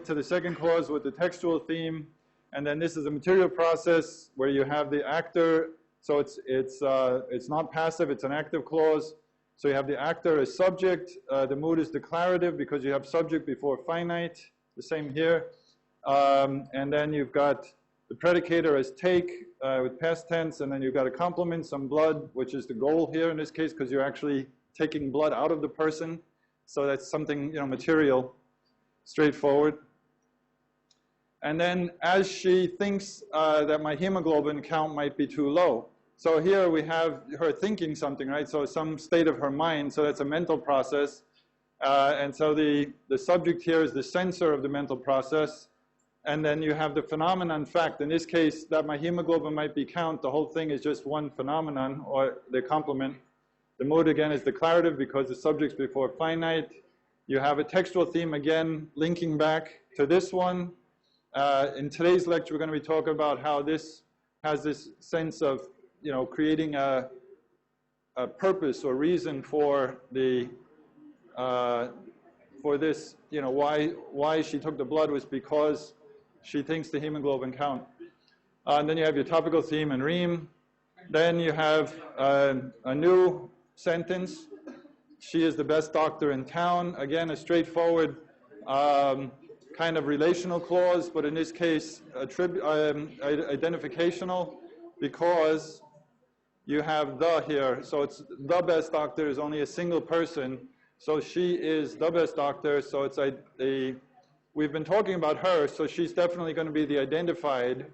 get to the second clause with the textual theme. And then this is a material process where you have the actor. So it's not passive, it's an active clause. So you have the actor as subject. The mood is declarative because you have subject before finite. The same here. And then you've got the predicator as take with past tense. And then you've got a complement, some blood, which is the goal here in this case because you're actually taking blood out of the person. So that's something, material, straightforward. And then as she thinks that my hemoglobin count might be too low. So here we have her thinking something, right? So some state of her mind. So that's a mental process. And so the subject here is the sensor of the mental process. And then you have the phenomenon fact. In this case, that my hemoglobin might be count. The whole thing is just one phenomenon, or the complement. The mood, again, is declarative because the subject's before finite. You have a textual theme, again, linking back to this one. In today's lecture, we're going to be talking about how this has this sense of, creating a purpose or reason for the for this. Why she took the blood was because she thinks the hemoglobin count. And then you have your topical theme and rime. Then you have a new sentence. She is the best doctor in town. Again, a straightforward kind of relational clause, but in this case, identificational, because you have the here. So it's the best doctor is only a single person. So she is the best doctor. So it's we've been talking about her, so she's definitely going to be the identified.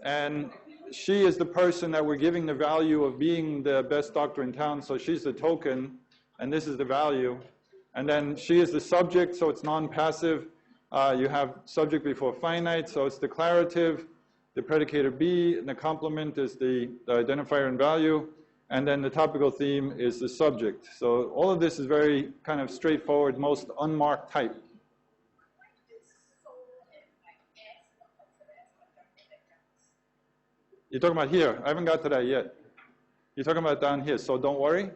And she is the person that we're giving the value of being the best doctor in town. So she's the token, and this is the value. And then she is the subject, so it's non-passive. You have subject before finite, so it's declarative. The predicator be, and the complement is the identifier and value. And then the topical theme is the subject. So all of this is very kind of straightforward, most unmarked type. You're talking about here. I haven't got to that yet. You're talking about down here, so don't worry.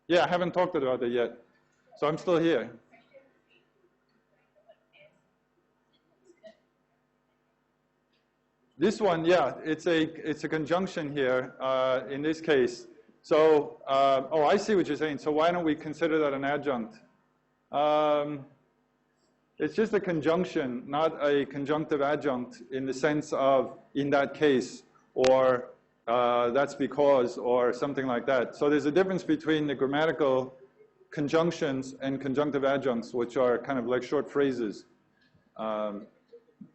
Yeah, I haven't talked about that yet. So I'm still here. This one, yeah, it's a conjunction here in this case. So, oh, I see what you're saying. So why don't we consider that an adjunct? It's just a conjunction, not a conjunctive adjunct in the sense of in that case, or that's because, or something like that. So there's a difference between the grammatical conjunctions and conjunctive adjuncts, which are kind of like short phrases.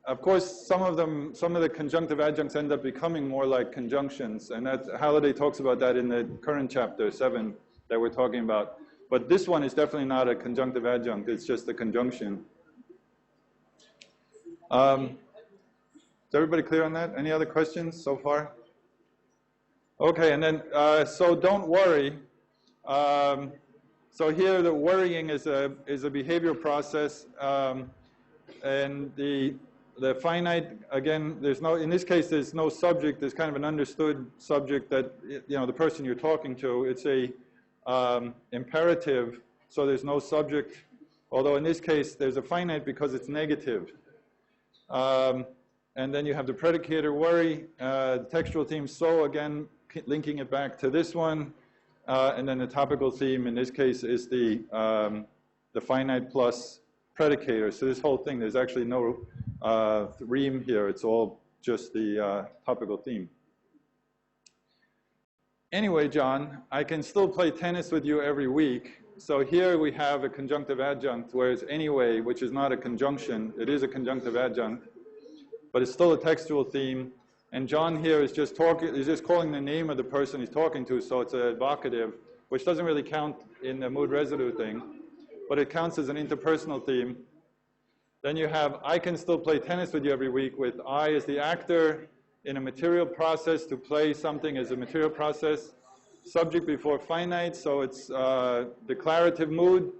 Of course, some of the conjunctive adjuncts end up becoming more like conjunctions, and Halliday talks about that in the current chapter 7 that we're talking about. But this one is definitely not a conjunctive adjunct, it's just a conjunction. Is everybody clear on that? Any other questions so far? Okay, and then, so don't worry. So here the worrying is a behavior process, and the finite, again, in this case, there's no subject. There's kind of an understood subject that, the person you're talking to. It's a imperative, so there's no subject. Although in this case, there's a finite because it's negative. And then you have the predicator worry, the textual theme, so again, linking it back to this one. And then the topical theme in this case is the finite plus predicator. So this whole thing, there's actually no rime here. It's all just the topical theme. Anyway, John, I can still play tennis with you every week. So here we have a conjunctive adjunct, whereas anyway, which is not a conjunction, it is a conjunctive adjunct, but it's still a textual theme. And John here is just calling the name of the person he's talking to, so it's a vocative, which doesn't really count in the mood residue thing, but it counts as an interpersonal theme. Then you have, I can still play tennis with you every week, with I as the actor in a material process. To play something as a material process. Subject before finite, so it's declarative mood.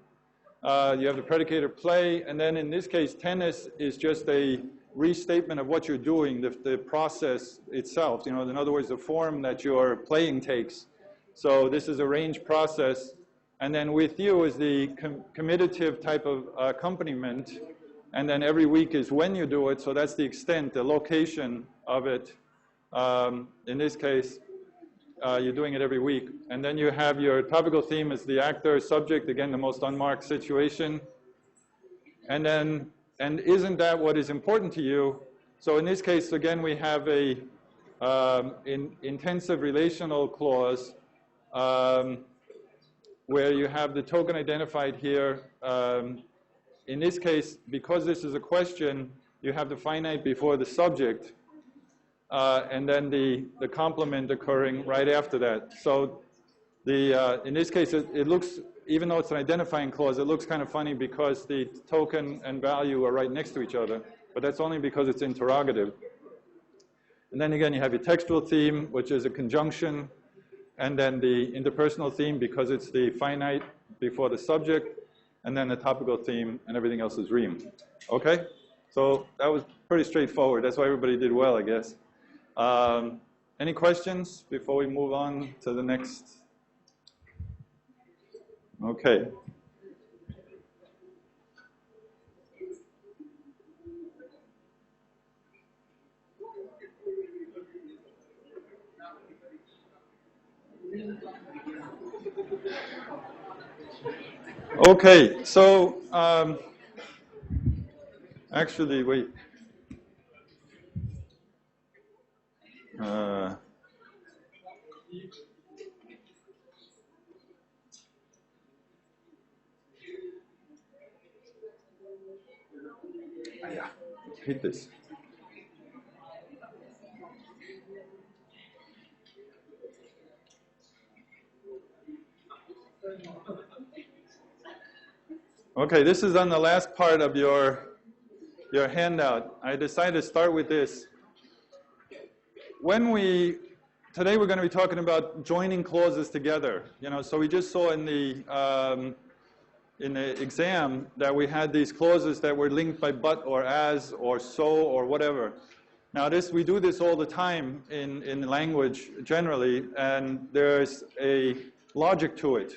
You have the predicator play, and then in this case, tennis is just a restatement of what you're doing, the process itself. In other words, the form that your playing takes. So this is a range process, And then with you is the comitative type of accompaniment. And then every week is when you do it. So that's the extent, the location of it. In this case, you're doing it every week. And then you have your topical theme as the actor, subject, again, the most unmarked situation. And then, and isn't that what is important to you? So in this case, again, we have a intensive relational clause where you have the token identified here. In this case, because this is a question, you have the finite before the subject, and then the complement occurring right after that. So in this case, it looks, even though it's an identifying clause, it looks kind of funny because the token and value are right next to each other. But that's only because it's interrogative. And then again, you have your textual theme, which is a conjunction, and then the interpersonal theme because it's the finite before the subject, and then the topical theme, and everything else is ream. Okay? So that was pretty straightforward. That's why everybody did well, I guess. Any questions before we move on to the next? Okay. Okay, so actually, wait. Yeah, hit this. Okay, this is on the last part of your handout. I decided to start with this. Today we're going to be talking about joining clauses together. So we just saw in the exam that we had these clauses that were linked by but or as or so or whatever. Now we do this all the time in language generally, and there's a logic to it.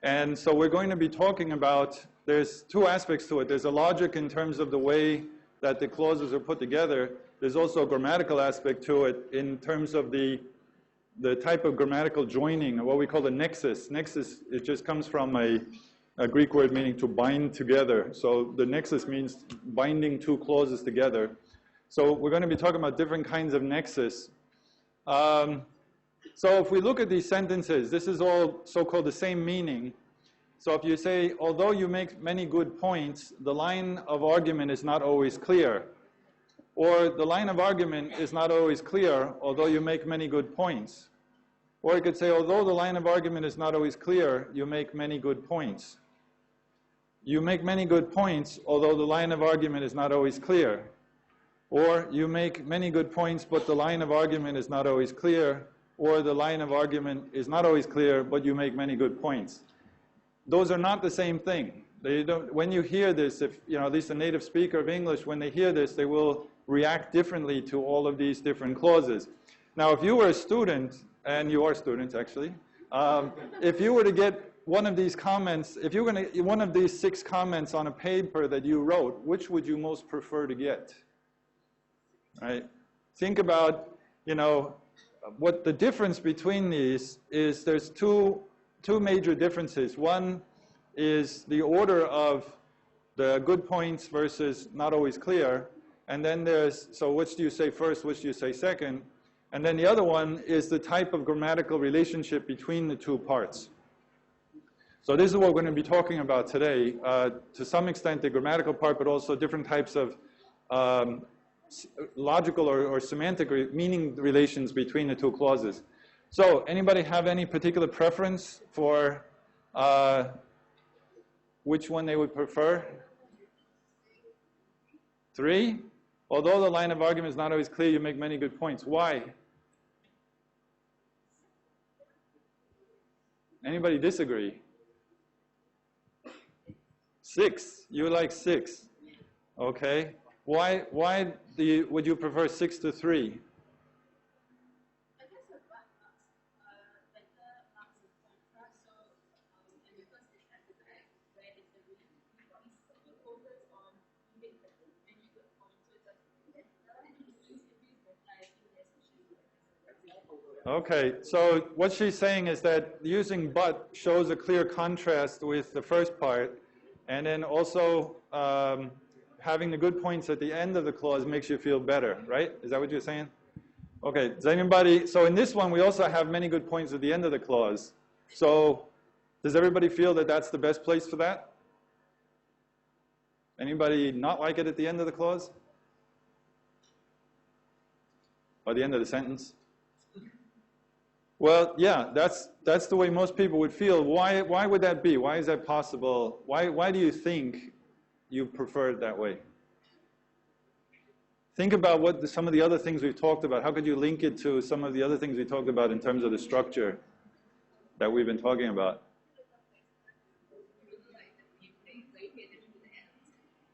And so we're going to be talking about, there's two aspects to it. There's a logic in terms of the way that the clauses are put together. There's also a grammatical aspect to it in terms of the type of grammatical joining, or what we call the nexus. Nexus, it just comes from a Greek word meaning to bind together. So the nexus means binding two clauses together. So we're going to be talking about different kinds of nexus. So if we look at these sentences, this is all so-called the same meaning. So if you say, although you make many good points, the line of argument is not always clear. Or the line of argument is not always clear, although you make many good points. Or you could say, although the line of argument is not always clear, you make many good points. You make many good points, although the line of argument is not always clear. Or you make many good points, but the line of argument is not always clear. Or the line of argument is not always clear, but you make many good points. Those are not the same thing. When you hear this, if at least a native speaker of English, when they hear this, they will react differently to all of these different clauses. Now, if you were a student, and you are students actually, if you were to get one of these comments, if you were going to one of these 6 comments on a paper that you wrote, which would you most prefer to get? Right? Think about, what the difference between these is. There's two major differences. One is the order of the good points versus not always clear. And then so which do you say first, which do you say second? And then the other one is the type of grammatical relationship between the two parts. So this is what we're going to be talking about today. To some extent, the grammatical part, but also different types of logical or semantic meaning relations between the two clauses. So anybody have any particular preference for which one they would prefer? 3? Although the line of argument is not always clear, you make many good points. Why? Anybody disagree? 6. You like 6. Okay. Why would you prefer 6 to 3? Okay, so what she's saying is that using but shows a clear contrast with the first part, and then also having the good points at the end of the clause makes you feel better, right? Is that what you're saying? Okay, does anybody, so in this one we also have many good points at the end of the clause. So does everybody feel that that's the best place for that? Anybody not like it at the end of the clause? Or the end of the sentence? Well, yeah, that's the way most people would feel. Why would that be? Why is that possible? Why do you think you prefer it that way? Think about what some of the other things we've talked about. How could you link it to some of the other things we talked about in terms of the structure that we've been talking about?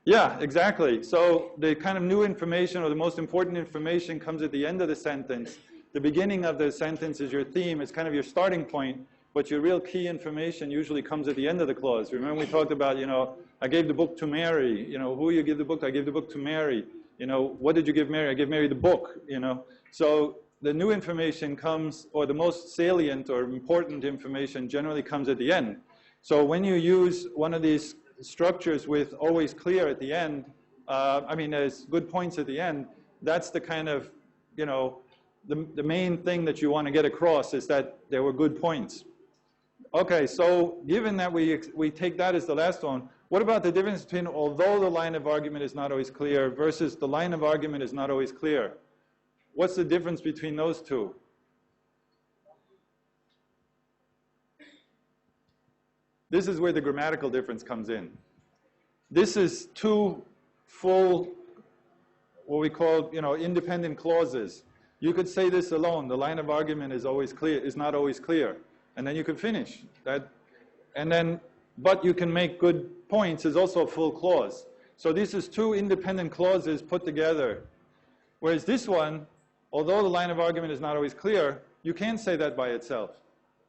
Yeah, exactly. So the kind of new information or the most important information comes at the end of the sentence. The beginning of the sentence is your theme. It's kind of your starting point, but your real key information usually comes at the end of the clause. Remember we talked about, I gave the book to Mary. Who you give the book to? I gave the book to Mary. What did you give Mary? I gave Mary the book, So the new information comes, or the most salient or important information generally comes at the end. So when you use one of these structures with always clear at the end, there's good points at the end, that's the kind of, the main thing that you want to get across is that there were good points. Okay, so given that we take that as the last one, what about the difference between although the line of argument is not always clear versus the line of argument is not always clear? What's the difference between those two? This is where the grammatical difference comes in. This is two full, what we call, independent clauses. You could say this alone. The line of argument is always clear, is not always clear, and then you could finish that. And then, but you can make good points is also a full clause. So this is two independent clauses put together. Whereas this one, although the line of argument is not always clear, you can't say that by itself.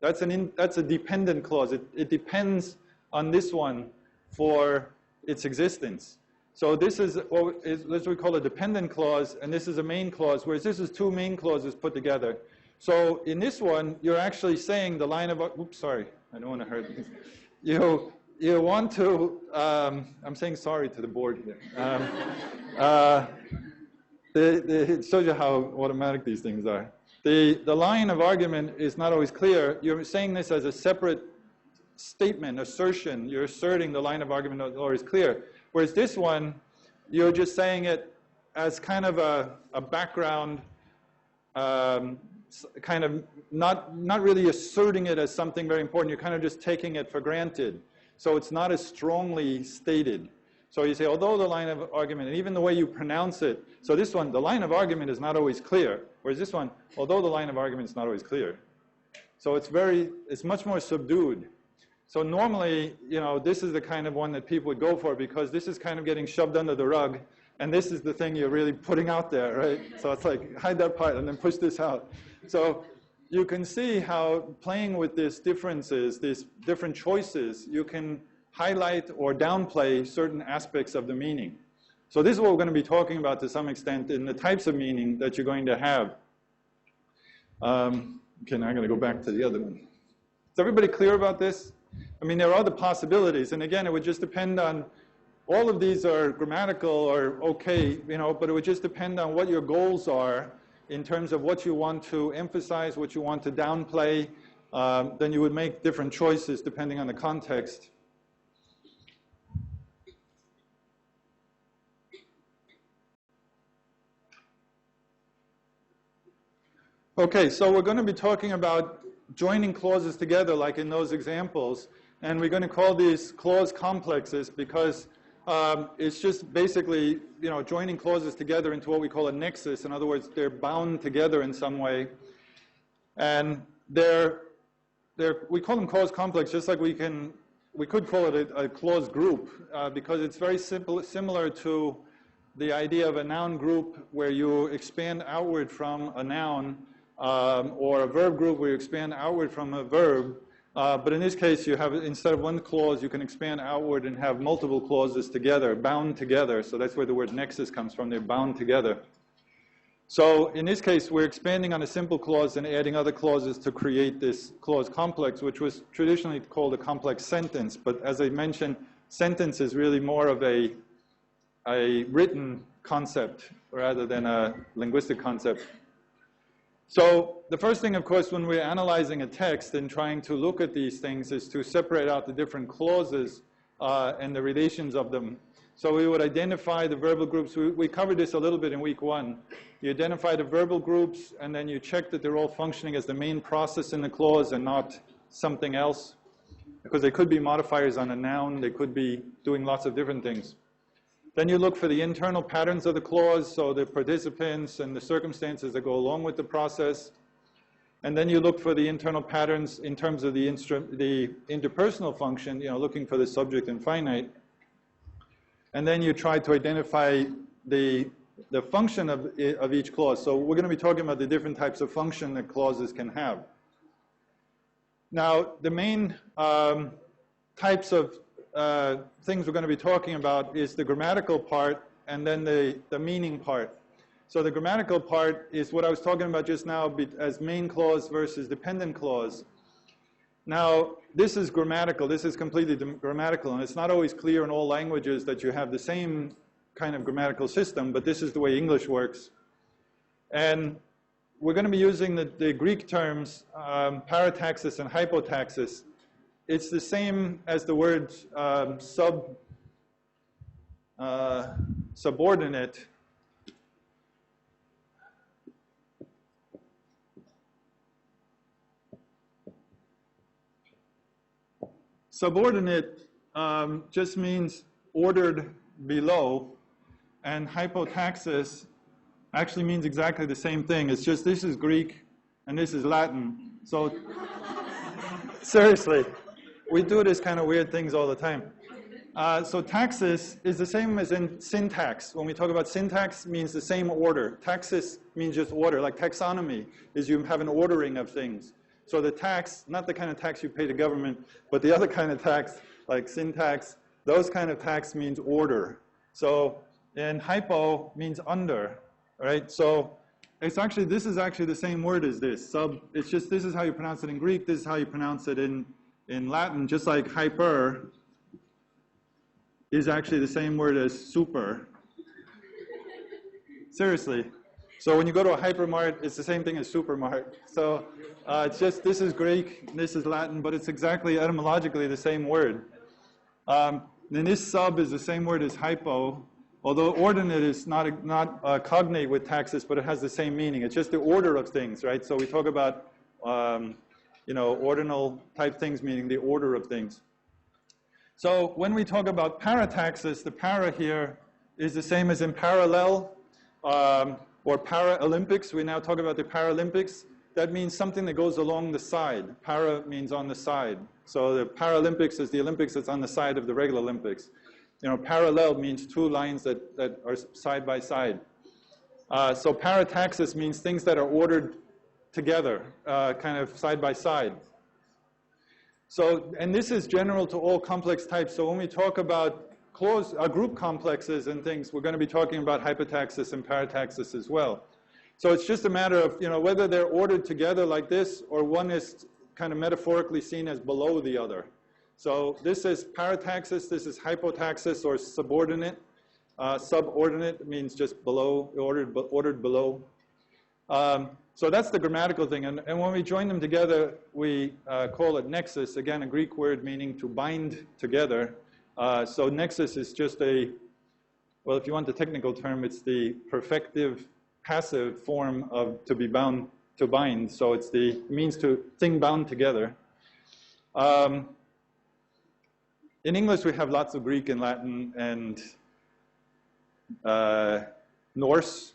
That's a dependent clause. It depends on this one for its existence. So this is what we call a dependent clause, and this is a main clause, whereas this is two main clauses put together. So in this one, you're actually saying the line of, oops, sorry, I don't want to hurt you. You want to, I'm saying sorry to the board here. It shows you how automatic these things are. The line of argument is not always clear. You're saying this as a separate statement, assertion. You're asserting the line of argument not always clear. Whereas this one, you're just saying it as kind of a background, kind of not really asserting it as something very important. You're kind of just taking it for granted. So it's not as strongly stated. So you say, although the line of argument, and even the way you pronounce it, so this one, the line of argument is not always clear. Whereas this one, although the line of argument is not always clear. So it's much more subdued. So normally, this is the kind of one that people would go for because this is kind of getting shoved under the rug, and this is the thing you're really putting out there, right? So it's like, hide that part and then push this out. So you can see how playing with these differences, these different choices, you can highlight or downplay certain aspects of the meaning. So this is what we're going to be talking about to some extent in the types of meaning that you're going to have. Okay, now I'm going to go back to the other one. Is everybody clear about this? There are other possibilities, and again, it would just depend on, all of these are grammatical or okay, but it would just depend on what your goals are in terms of what you want to emphasize, what you want to downplay. Then you would make different choices depending on the context. Okay, so we're going to be talking about joining clauses together like in those examples, and we're going to call these clause complexes because it's just basically joining clauses together into what we call a nexus. In other words, they're bound together in some way, and we call them clause complex just like we could call it a clause group because it's very similar to the idea of a noun group where you expand outward from a noun, or a verb group where you expand outward from a verb. But in this case, you have, instead of one clause, you can expand outward and have multiple clauses together, bound together. So that's where the word nexus comes from. They're bound together. So in this case, we're expanding on a simple clause and adding other clauses to create this clause complex, which was traditionally called a complex sentence. But as I mentioned, sentence is really more of a written concept rather than a linguistic concept. So the first thing, of course, when we're analyzing a text and trying to look at these things is to separate out the different clauses and the relations of them. So we would identify the verbal groups. We covered this a little bit in week 1. You identify the verbal groups, and then you check that they're all functioning as the main process in the clause and not something else. Because they could be modifiers on a noun. They could be doing lots of different things. Then you look for the internal patterns of the clause, so the participants and the circumstances that go along with the process. And then you look for the internal patterns in terms of the interpersonal function, looking for the subject and finite. And then you try to identify the function of each clause. So we're going to be talking about the different types of function that clauses can have. Now, the main types of things we're going to be talking about is the grammatical part and then the meaning part. So the grammatical part is what I was talking about just now as main clause versus dependent clause. Now, this is grammatical. This is completely grammatical, and it's not always clear in all languages that you have the same kind of grammatical system, but this is the way English works. And we're going to be using the Greek terms parataxis and hypotaxis. It's the same as the word subordinate. Subordinate just means ordered below, and hypotaxis actually means exactly the same thing. It's just this is Greek and this is Latin. So seriously, we do this kind of weird things all the time. So taxis is the same as in syntax. When we talk about syntax, it means the same order. Taxis means just order, like taxonomy is you have an ordering of things. So the tax, not the kind of tax you pay the government, but the other kind of tax, like syntax, those kind of tax means order. So, and hypo means under, right? So it's actually, this is actually the same word as this. It's just, this is how you pronounce it in Greek, this is how you pronounce it in Latin, just like hyper is actually the same word as super. Seriously. So when you go to a hypermart, it's the same thing as supermart. So it's just, this is Greek, this is Latin, but it's exactly etymologically the same word. Then this sub is the same word as hypo, although ordinate is not cognate with taxis, but it has the same meaning. It's just the order of things, right? So we talk about, ordinal type things, meaning the order of things. So when we talk about parataxis, the para here is the same as in parallel, or Paralympics. We now talk about the Paralympics. That means something that goes along the side. Para means on the side. So the Paralympics is the Olympics that's on the side of the regular Olympics. Parallel means two lines that are side by side. So parataxis means things that are ordered together, kind of side by side. So, and this is general to all complex types. So when we talk about group complexes and things, we're going to be talking about hypotaxis and parataxis as well. So it's just a matter of, whether they're ordered together like this, or one is kind of metaphorically seen as below the other. So this is parataxis, this is hypotaxis, or subordinate. Subordinate means just below, ordered below. So that's the grammatical thing. And when we join them together, we call it nexus. Again, a Greek word meaning to bind together. So nexus is just well, if you want the technical term, it's the perfective passive form of to be bound, to bind. So it's means to thing bound together. In English, we have lots of Greek and Latin and Norse,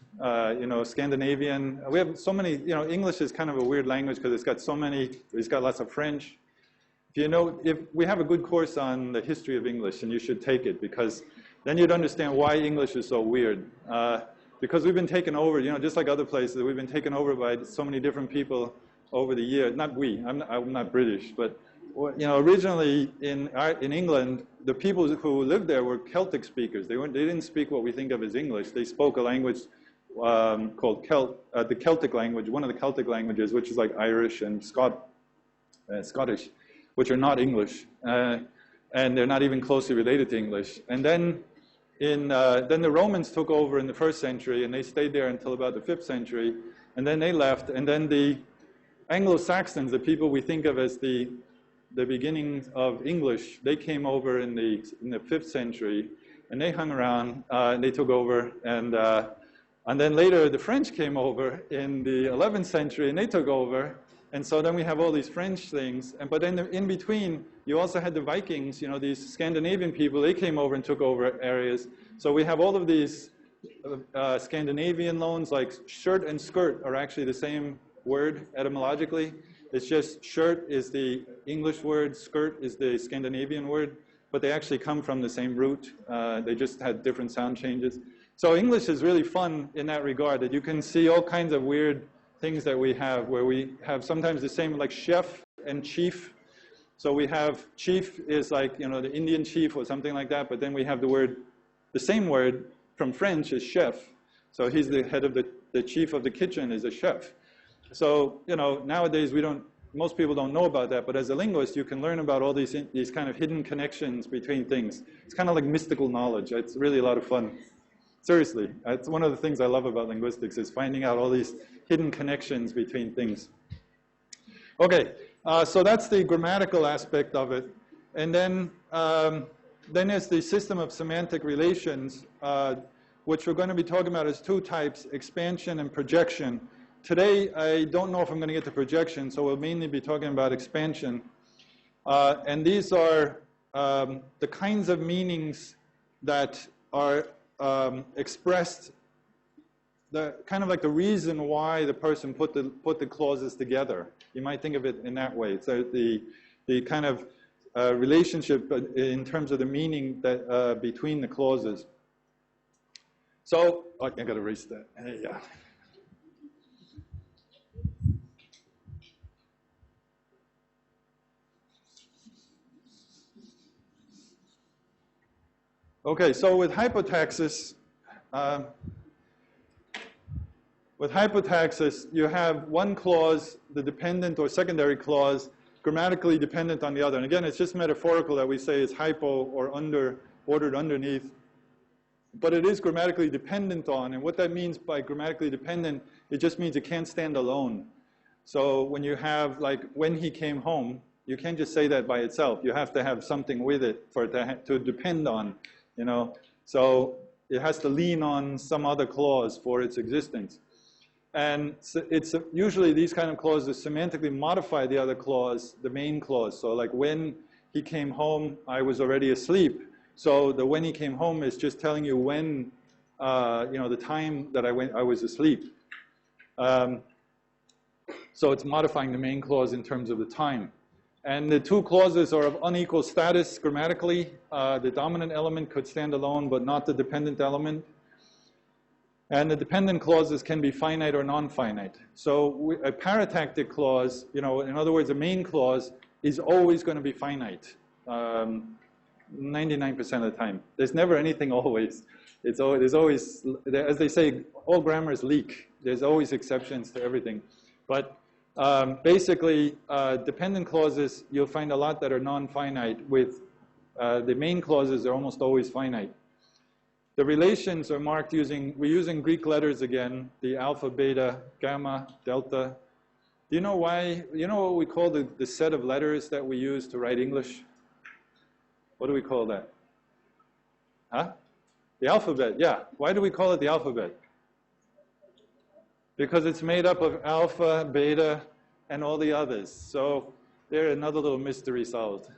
Scandinavian. We have so many, English is kind of a weird language because it's got lots of French. If we have a good course on the history of English, and you should take it, because then you'd understand why English is so weird. Because we've been taken over, just like other places, we've been taken over by so many different people over the years. Not we, I'm not British, but you know, originally in England, the people who lived there were Celtic speakers. They didn't speak what we think of as English. They spoke a language called the Celtic language, one of the Celtic languages, which is like Irish and Scottish, which are not English, and they're not even closely related to English. And then then the Romans took over in the 1st century, and they stayed there until about the 5th century, and then they left, and then the Anglo-Saxons, the people we think of as the beginnings of English, they came over in the 5th century, and they hung around, and they took over, and then later the French came over in the 11th century, and they took over, and so then we have all these French things, but then in between, you also had the Vikings, you know, these Scandinavian people, they came over and took over areas, so we have all of these Scandinavian loans, like shirt and skirt are actually the same word etymologically. It's just shirt is the English word, skirt is the Scandinavian word, but they actually come from the same root. They just had different sound changes. So English is really fun in that regard, that you can see all kinds of weird things that we have, where we have sometimes the same, like chef and chief. So we have chief is like, you know, the Indian chief or something like that, but then we have the same word from French is chef. So he's the head of the chief of the kitchen is a chef. So, you know, nowadays most people don't know about that, but as a linguist, you can learn about all these kind of hidden connections between things. It's kind of like mystical knowledge. It's really a lot of fun. Seriously, it's one of the things I love about linguistics is finding out all these hidden connections between things. Okay, so that's the grammatical aspect of it. And then there's the system of semantic relations, which we're going to be talking about as 2 types, expansion and projection. Today, I don't know if I'm going to get to projection, so we'll mainly be talking about expansion. And these are the kinds of meanings that are expressed, kind of like the reason why the person put the clauses together. You might think of it in that way. So the kind of relationship in terms of the meaning that between the clauses. So, I got to erase that. Yeah. Okay, so with hypotaxis, you have one clause, the dependent or secondary clause, grammatically dependent on the other. And again, it's just metaphorical that we say it's hypo or under, ordered underneath. But it is grammatically dependent on, and what that means by grammatically dependent, it just means it can't stand alone. So when you have, like, when he came home, you can't just say that by itself. You have to have something with it for it to depend on. You know, so it has to lean on some other clause for its existence. And so it's usually these kind of clauses semantically modify the other clause, the main clause. So like when he came home, I was already asleep. So the when he came home is just telling you when, you know, the time that I was asleep. So it's modifying the main clause in terms of the time. And the 2 clauses are of unequal status grammatically. The dominant element could stand alone, but not the dependent element. And the dependent clauses can be finite or non-finite. So a paratactic clause, you know, in other words, a main clause is always going to be finite, 99% of the time. There's never anything always. There's always, as they say, all grammars leak. There's always exceptions to everything. But basically, dependent clauses, you'll find a lot that are non-finite. With the main clauses, they're almost always finite. The relations are marked we're using Greek letters again, the alpha, beta, gamma, delta. Do you know why? You know what we call the set of letters that we use to write English? What do we call that? Huh? The alphabet, yeah. Why do we call it the alphabet? Because it's made up of alpha, beta, and all the others. So there's another little mystery solved.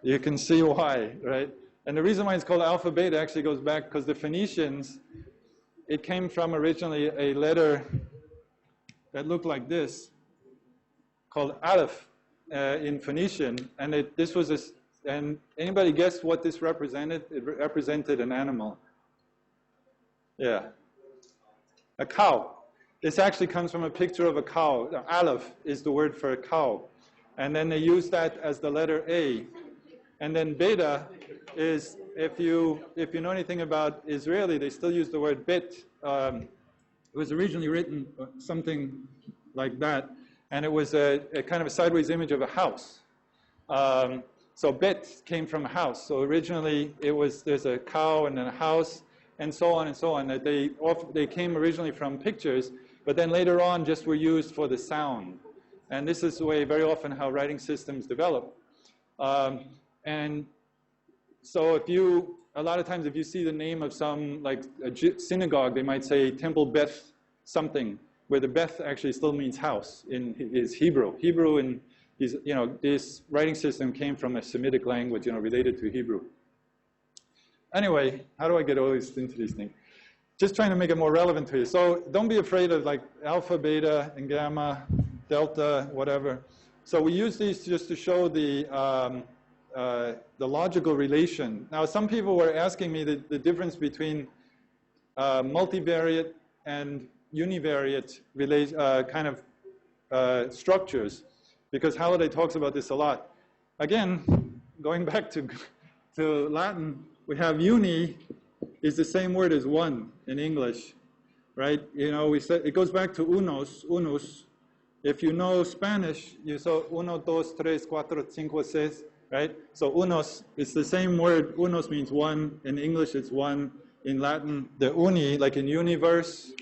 You can see why, right? And the reason why it's called alpha, beta actually goes back because the Phoenicians, it came from originally a letter that looked like this, called aleph in Phoenician. And this was and anybody guess what this represented? It represented an animal. Yeah. A cow. This actually comes from a picture of a cow. Aleph is the word for a cow. And then they use that as the letter A. And then beta is, if you know anything about Israeli, they still use the word bit. It was originally written something like that, and it was a kind of a sideways image of a house. So bit came from a house. So originally there's a cow and then a house, and so on and so on. That they came originally from pictures, but then later on just were used for the sound. And this is the way very often how writing systems develop. And so a lot of times if you see the name of some, like a synagogue, they might say Temple Beth something, where the Beth actually still means house is Hebrew. Hebrew in this writing system came from a Semitic language, related to Hebrew. Anyway, how do I get always into these things? Just trying to make it more relevant to you. So don't be afraid of like alpha, beta, and gamma, delta, whatever. So we use these just to show the logical relation. Now, some people were asking me the difference between multivariate and univariate kind of structures, because Halliday talks about this a lot. Again, going back to Latin, we have uni is the same word as one in English, right? We said it goes back to unus. If you know Spanish, you saw uno, dos, tres, cuatro, cinco, seis, right? So unos, it's the same word. Unos means one. In English, it's one. In Latin, the uni, like in universe.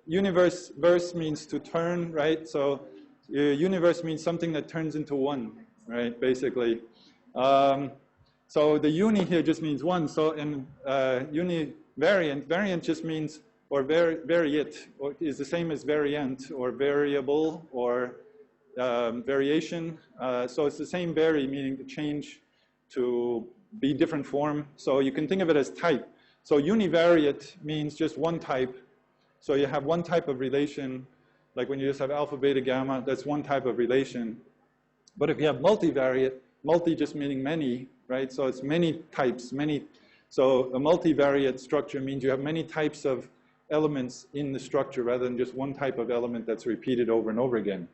Verse means to turn, right? So universe means something that turns into one, right, basically. So the uni here just means one. So in variant just means, or variate, or is the same as variant, or variable, or variation. So it's the same vary, meaning to change, to be different form. So you can think of it as type. So univariate means just one type. So you have one type of relation, like when you just have alpha, beta, gamma, that's one type of relation. But if you have multivariate, multi just meaning many, right? So it's many types, so a multivariate structure means you have many types of elements in the structure rather than just one type of element that's repeated over and over again.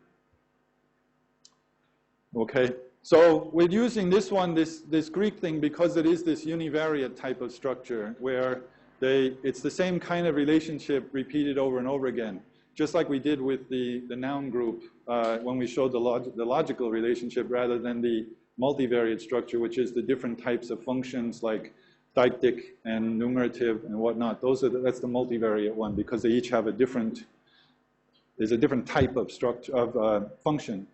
Okay, so we're using this one, this Greek thing, because it is this univariate type of structure where it's the same kind of relationship repeated over and over again, just like we did with the noun group when we showed the logical relationship rather than the multivariate structure, which is the different types of functions like deictic and numerative and whatnot. That's the multivariate one, because they each have there's a different type of structure of function.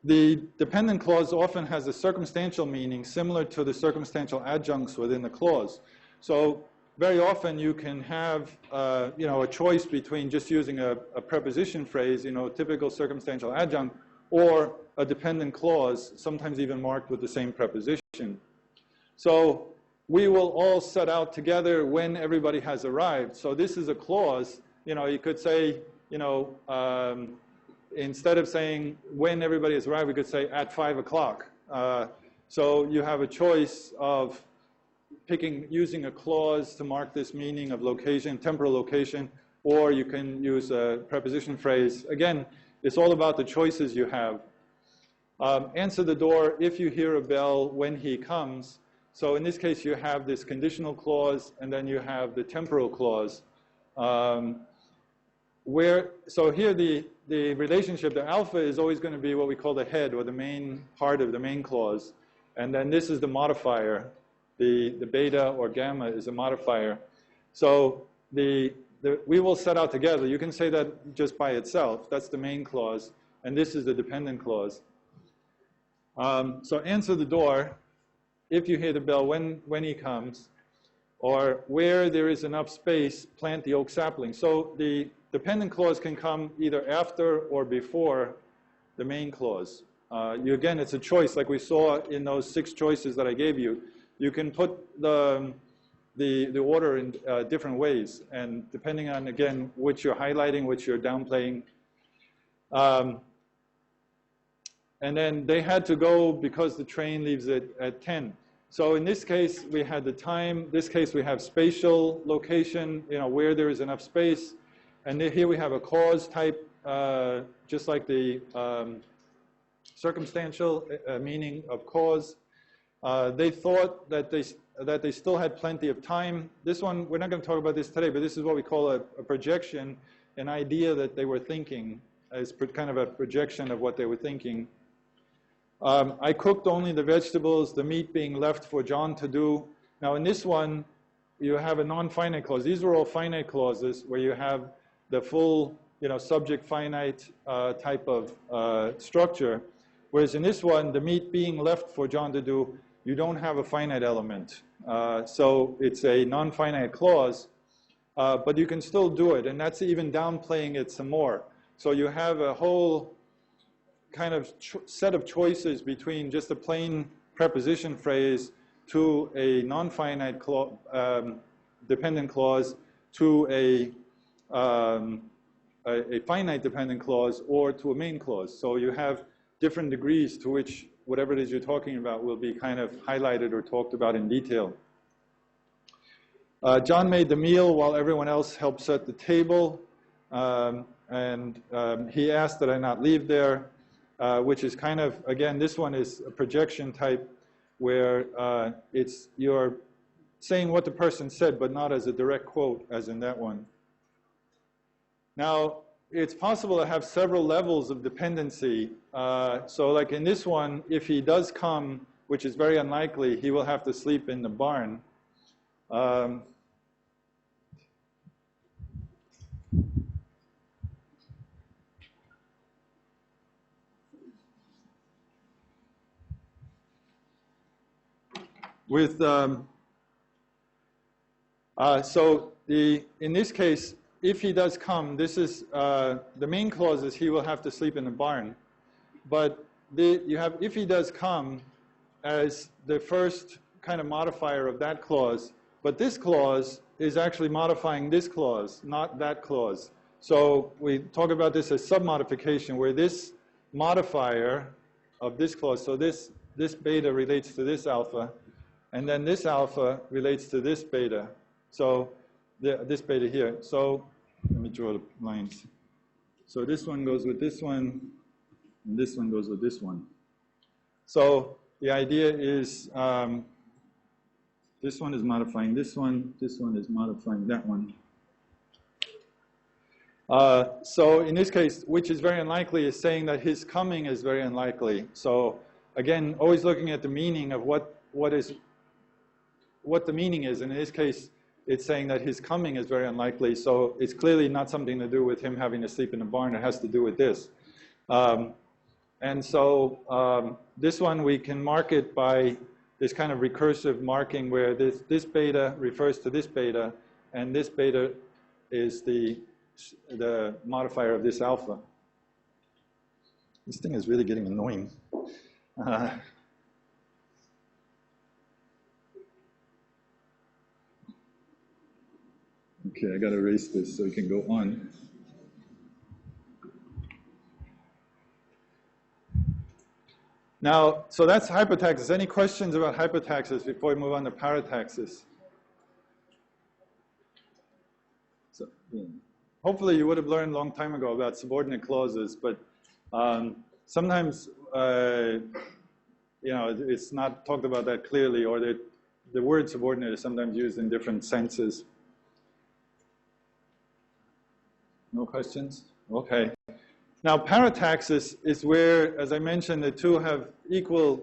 The dependent clause often has a circumstantial meaning similar to the circumstantial adjuncts within the clause. So very often you can have a choice between just using a preposition phrase, typical circumstantial adjunct, or a dependent clause, sometimes even marked with the same preposition. So we will all set out together when everybody has arrived. So this is a clause. You could say, instead of saying when everybody has arrived, we could say at 5 o'clock. So you have a choice of using a clause to mark this meaning of location, temporal location, or you can use a preposition phrase. Again, it's all about the choices you have. Answer the door if you hear a bell when he comes. So in this case, you have this conditional clause, and then you have the temporal clause. So here the relationship, the alpha is always going to be what we call the head, or the main part of the main clause. And then this is the modifier. The beta or gamma is a modifier. So we will set out together. You can say that just by itself. That's the main clause. And this is the dependent clause. So answer the door if you hear the bell when he comes, or where there is enough space, plant the oak sapling. So the dependent clause can come either after or before the main clause. Again, it's a choice, like we saw in those 6 choices that I gave you. You can put the order in different ways, and depending on, again, which you're highlighting, which you're downplaying. And then they had to go because the train leaves at 10. So in this case, we had the time. This case, we have spatial location, where there is enough space. And here we have a cause type. just like the circumstantial meaning of cause. They thought that they still had plenty of time. This one, we're not going to talk about this today, but this is what we call a projection, an idea that they were thinking, as kind of a projection of what they were thinking. I cooked only the vegetables, the meat being left for John to do. Now in this one, you have a non-finite clause. These were all finite clauses where you have the full, subject finite type of structure. Whereas in this one, the meat being left for John to do, you don't have a finite element. So it's a non-finite clause, but you can still do it. And that's even downplaying it some more. So you have a whole kind of set of choices between just a plain preposition phrase to a non-finite dependent clause to a finite dependent clause or to a main clause. So you have different degrees to which whatever it is you're talking about will be kind of highlighted or talked about in detail. John made the meal while everyone else helped set the table. And he asked that I not leave there, which is kind of, again, this one is a projection type where you're saying what the person said, but not as a direct quote, as in that one. Now, it's possible to have several levels of dependency. So like in this one, if he does come, which is very unlikely, he will have to sleep in the barn. In this case, if he does come, this is the main clause is he will have to sleep in the barn. But you have if he does come as the first kind of modifier of that clause. But this clause is actually modifying this clause, not that clause. So we talk about this as submodification, where this modifier of this clause, so this beta relates to this alpha, and then this alpha relates to this beta. So this beta here. So let me draw the lines. So this one goes with this one, and this one goes with this one. So the idea is this one is modifying this one is modifying that one. So in this case, which is very unlikely, is saying that his coming is very unlikely. So again, always looking at the meaning of what the meaning is. And in this case, it's saying that his coming is very unlikely. So it's clearly not something to do with him having to sleep in a barn. It has to do with this. And so this one we can mark it by this kind of recursive marking where this beta refers to this beta, and this beta is the modifier of this alpha. This thing is really getting annoying. Okay, I got to erase this so we can go on. Now, so that's hypotaxis. Any questions about hypotaxis before we move on to parataxis? So, hopefully you would have learned a long time ago about subordinate clauses, but sometimes, it's not talked about that clearly, or the word subordinate is sometimes used in different senses. No questions? Okay. Now, parataxis is where, as I mentioned, the two have equal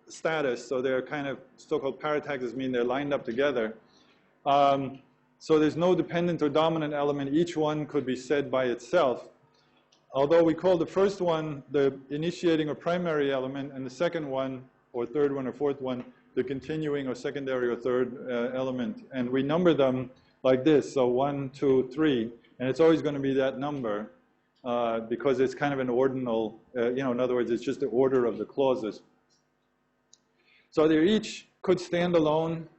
status. So they're kind of so-called parataxis, mean they're lined up together. So there's no dependent or dominant element. Each one could be said by itself. Although we call the first one the initiating or primary element, and the second one, or third one or fourth one, the continuing or secondary or third element. And we number them like this. So 1, 2, 3. And it's always going to be that number because it's kind of an ordinal, in other words, it's just the order of the clauses. So they each could stand alone.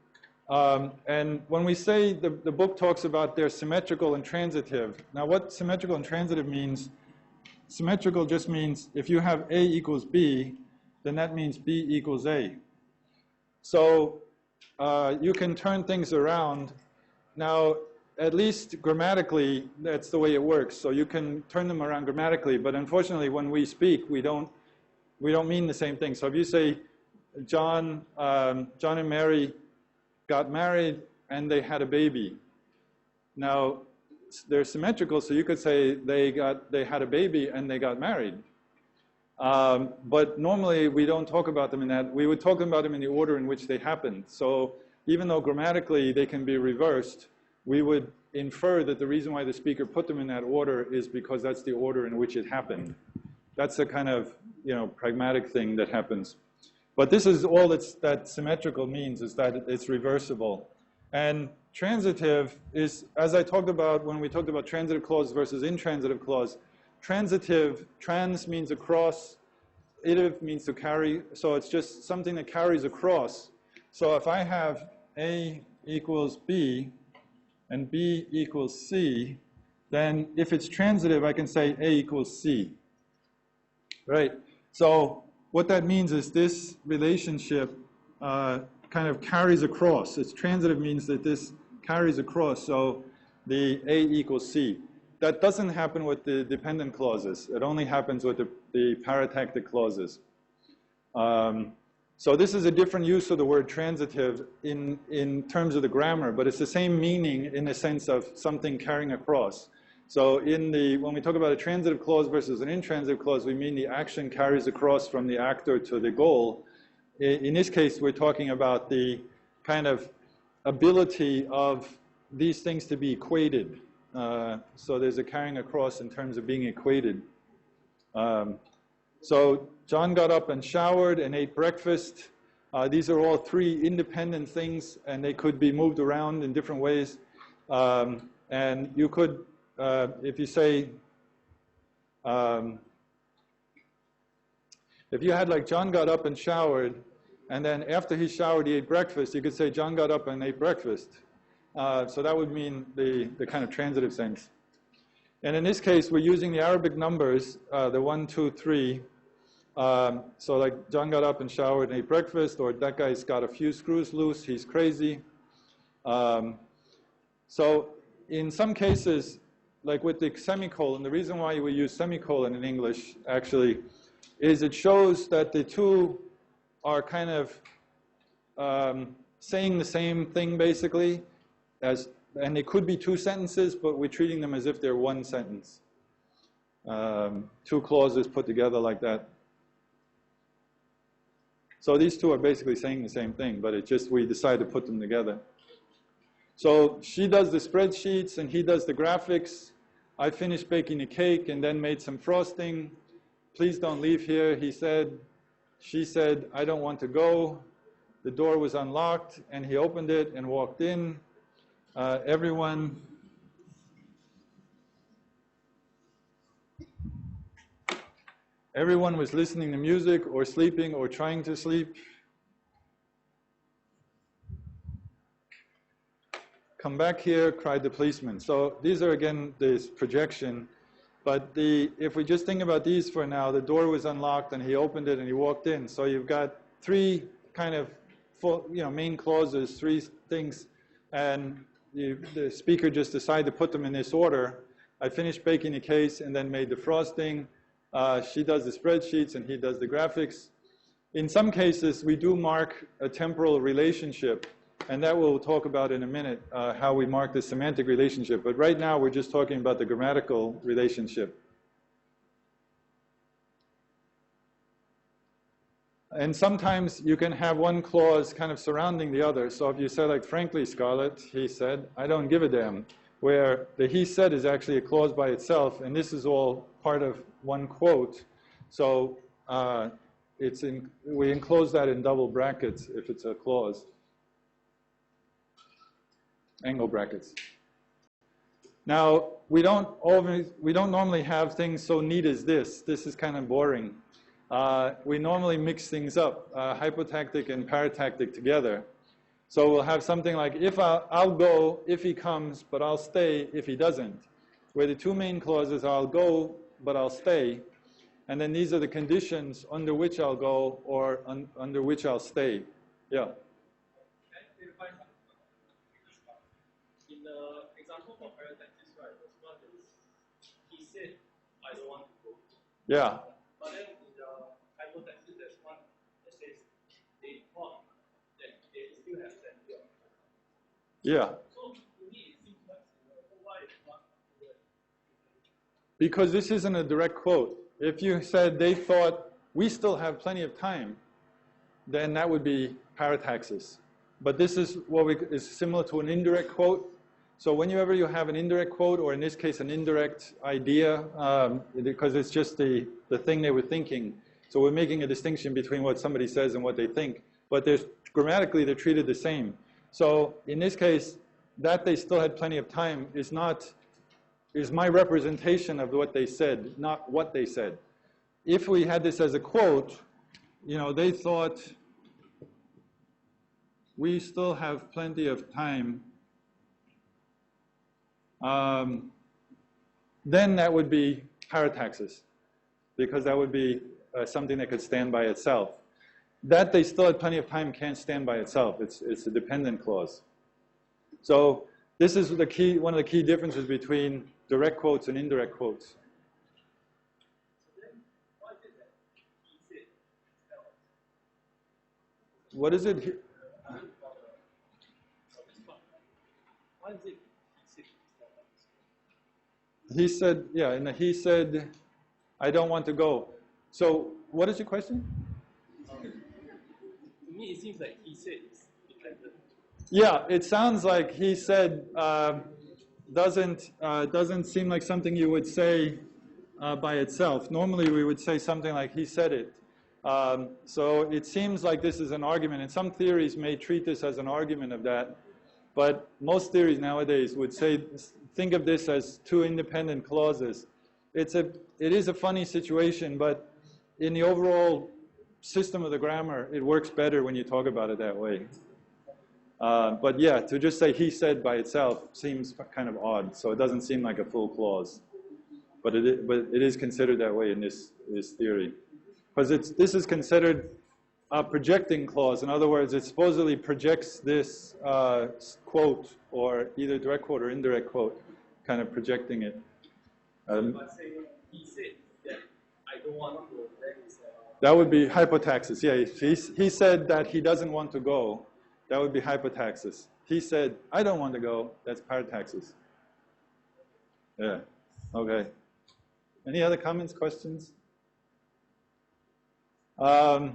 And when we say the book talks about they're symmetrical and transitive. Now what symmetrical and transitive means, symmetrical just means if you have A equals B, then that means B equals A. So you can turn things around. Now, at least grammatically, that's the way it works. So you can turn them around grammatically, but unfortunately, when we speak, we don't mean the same thing. So if you say John and Mary got married and they had a baby. Now, they're symmetrical, so you could say they had a baby and they got married. But normally we don't talk about them in that. We would talk about them in the order in which they happened. So even though grammatically they can be reversed, we would infer that the reason why the speaker put them in that order is because that's the order in which it happened. That's the kind of, pragmatic thing that happens. But this is all that symmetrical means, is that it's reversible. And transitive is, as I talked about when we talked about transitive clause versus intransitive clause, transitive, trans means across, itive means to carry, so it's just something that carries across. So if I have A equals B and B equals C, then if it's transitive, I can say A equals C. Right? So what that means is this relationship kind of carries across. It's transitive means that this carries across, so the A equals C. That doesn't happen with the dependent clauses. It only happens with the paratactic clauses. So this is a different use of the word transitive in terms of the grammar, but it's the same meaning in the sense of something carrying across. So when we talk about a transitive clause versus an intransitive clause, we mean the action carries across from the actor to the goal. In this case, we're talking about the kind of ability of these things to be equated. So there's a carrying across in terms of being equated. So John got up and showered and ate breakfast. These are all three independent things, and they could be moved around in different ways. And you could, if you say, if you had like John got up and showered, and then after he showered, he ate breakfast, you could say John got up and ate breakfast. So that would mean the kind of transitive sense. And in this case, we're using the Arabic numbers, the 1, 2, 3. So like John got up and showered and ate breakfast, or that guy's got a few screws loose, he's crazy. So in some cases, like with the semicolon, the reason why we use semicolon in English, actually, is it shows that the two are kind of saying the same thing, basically, and they could be two sentences, but we're treating them as if they're one sentence. Two clauses put together like that. So these two are basically saying the same thing, but it just, we decide to put them together. So she does the spreadsheets and he does the graphics. I finished baking the cake and then made some frosting. Please don't leave here, he said. She said, I don't want to go. The door was unlocked and he opened it and walked in. Everyone was listening to music or sleeping or trying to sleep. Come back here, cried the policeman. So these are, again, this projection. But if we just think about these for now, the door was unlocked and he opened it and he walked in. So you've got three kind of main clauses, three things, and the speaker just decided to put them in this order. I finished baking the cake and then made the frosting. She does the spreadsheets and he does the graphics. In some cases, we do mark a temporal relationship, and that we'll talk about in a minute, how we mark the semantic relationship. But right now, we're just talking about the grammatical relationship. And sometimes you can have one clause kind of surrounding the other. So if you say, like, frankly, Scarlett, he said, I don't give a damn, where the he said is actually a clause by itself, and this is all part of one quote. So we enclose that in double brackets if it's a clause. Angle brackets. Now, we don't normally have things so neat as this. This is kind of boring. We normally mix things up, hypotactic and paratactic together. So we'll have something like, if I'll go if he comes, but I'll stay if he doesn't. Where the two main clauses are, I'll go, but I'll stay. And then these are the conditions under which I'll go or under which I'll stay. Yeah. In the example don't want to go. Yeah. But then in the hypothesis, there's one that says they thought that they still have plenty of time. Yeah. So to me, it seems like why it's not good. Because this isn't a direct quote. If you said they thought we still have plenty of time, then that would be parataxis. But this is what is similar to an indirect quote. So whenever you have an indirect quote, or in this case an indirect idea, because it's just the thing they were thinking. So we're making a distinction between what somebody says and what they think. But grammatically they're treated the same. So in this case, that they still had plenty of time is my representation of what they said, not what they said. If we had this as a quote, they thought we still have plenty of time, then that would be parataxis, because that would be something that could stand by itself. That they still had plenty of time can't stand by itself. It's a dependent clause. So this is one of the key differences between direct quotes and indirect quotes. So then, why is it that he said hell? What is it? Why is it he said, yeah, and he said, I don't want to go. So what is your question? To me, it seems like he said it's dependent. Yeah, it sounds like he said doesn't seem like something you would say by itself. Normally we would say something like he said it. So it seems like this is an argument, and some theories may treat this as an argument of that, but most theories nowadays would say, think of this as two independent clauses. It is a funny situation, but in the overall system of the grammar, it works better when you talk about it that way. But yeah, to just say he said by itself seems kind of odd, so it doesn't seem like a full clause. But it is considered that way in this theory. Because this is considered a projecting clause. In other words, it supposedly projects this quote, or either direct quote or indirect quote, kind of projecting it. But say he said that I don't want to go, then he said, that would be hypotaxis. Yeah, he said that he doesn't want to go. That would be hypotaxis. He said, I don't want to go. That's parataxis. Yeah. Okay. Any other comments, questions? Yeah,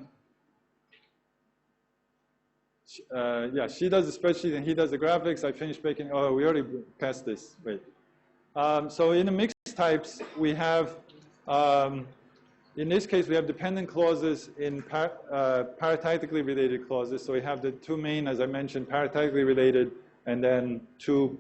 she does the spreadsheet and he does the graphics. I finished making, oh, we already passed this. Wait. So in the mixed types, we have, in this case, we have dependent clauses in paratactically related clauses. So we have the two main, as I mentioned, paratactically related, and then two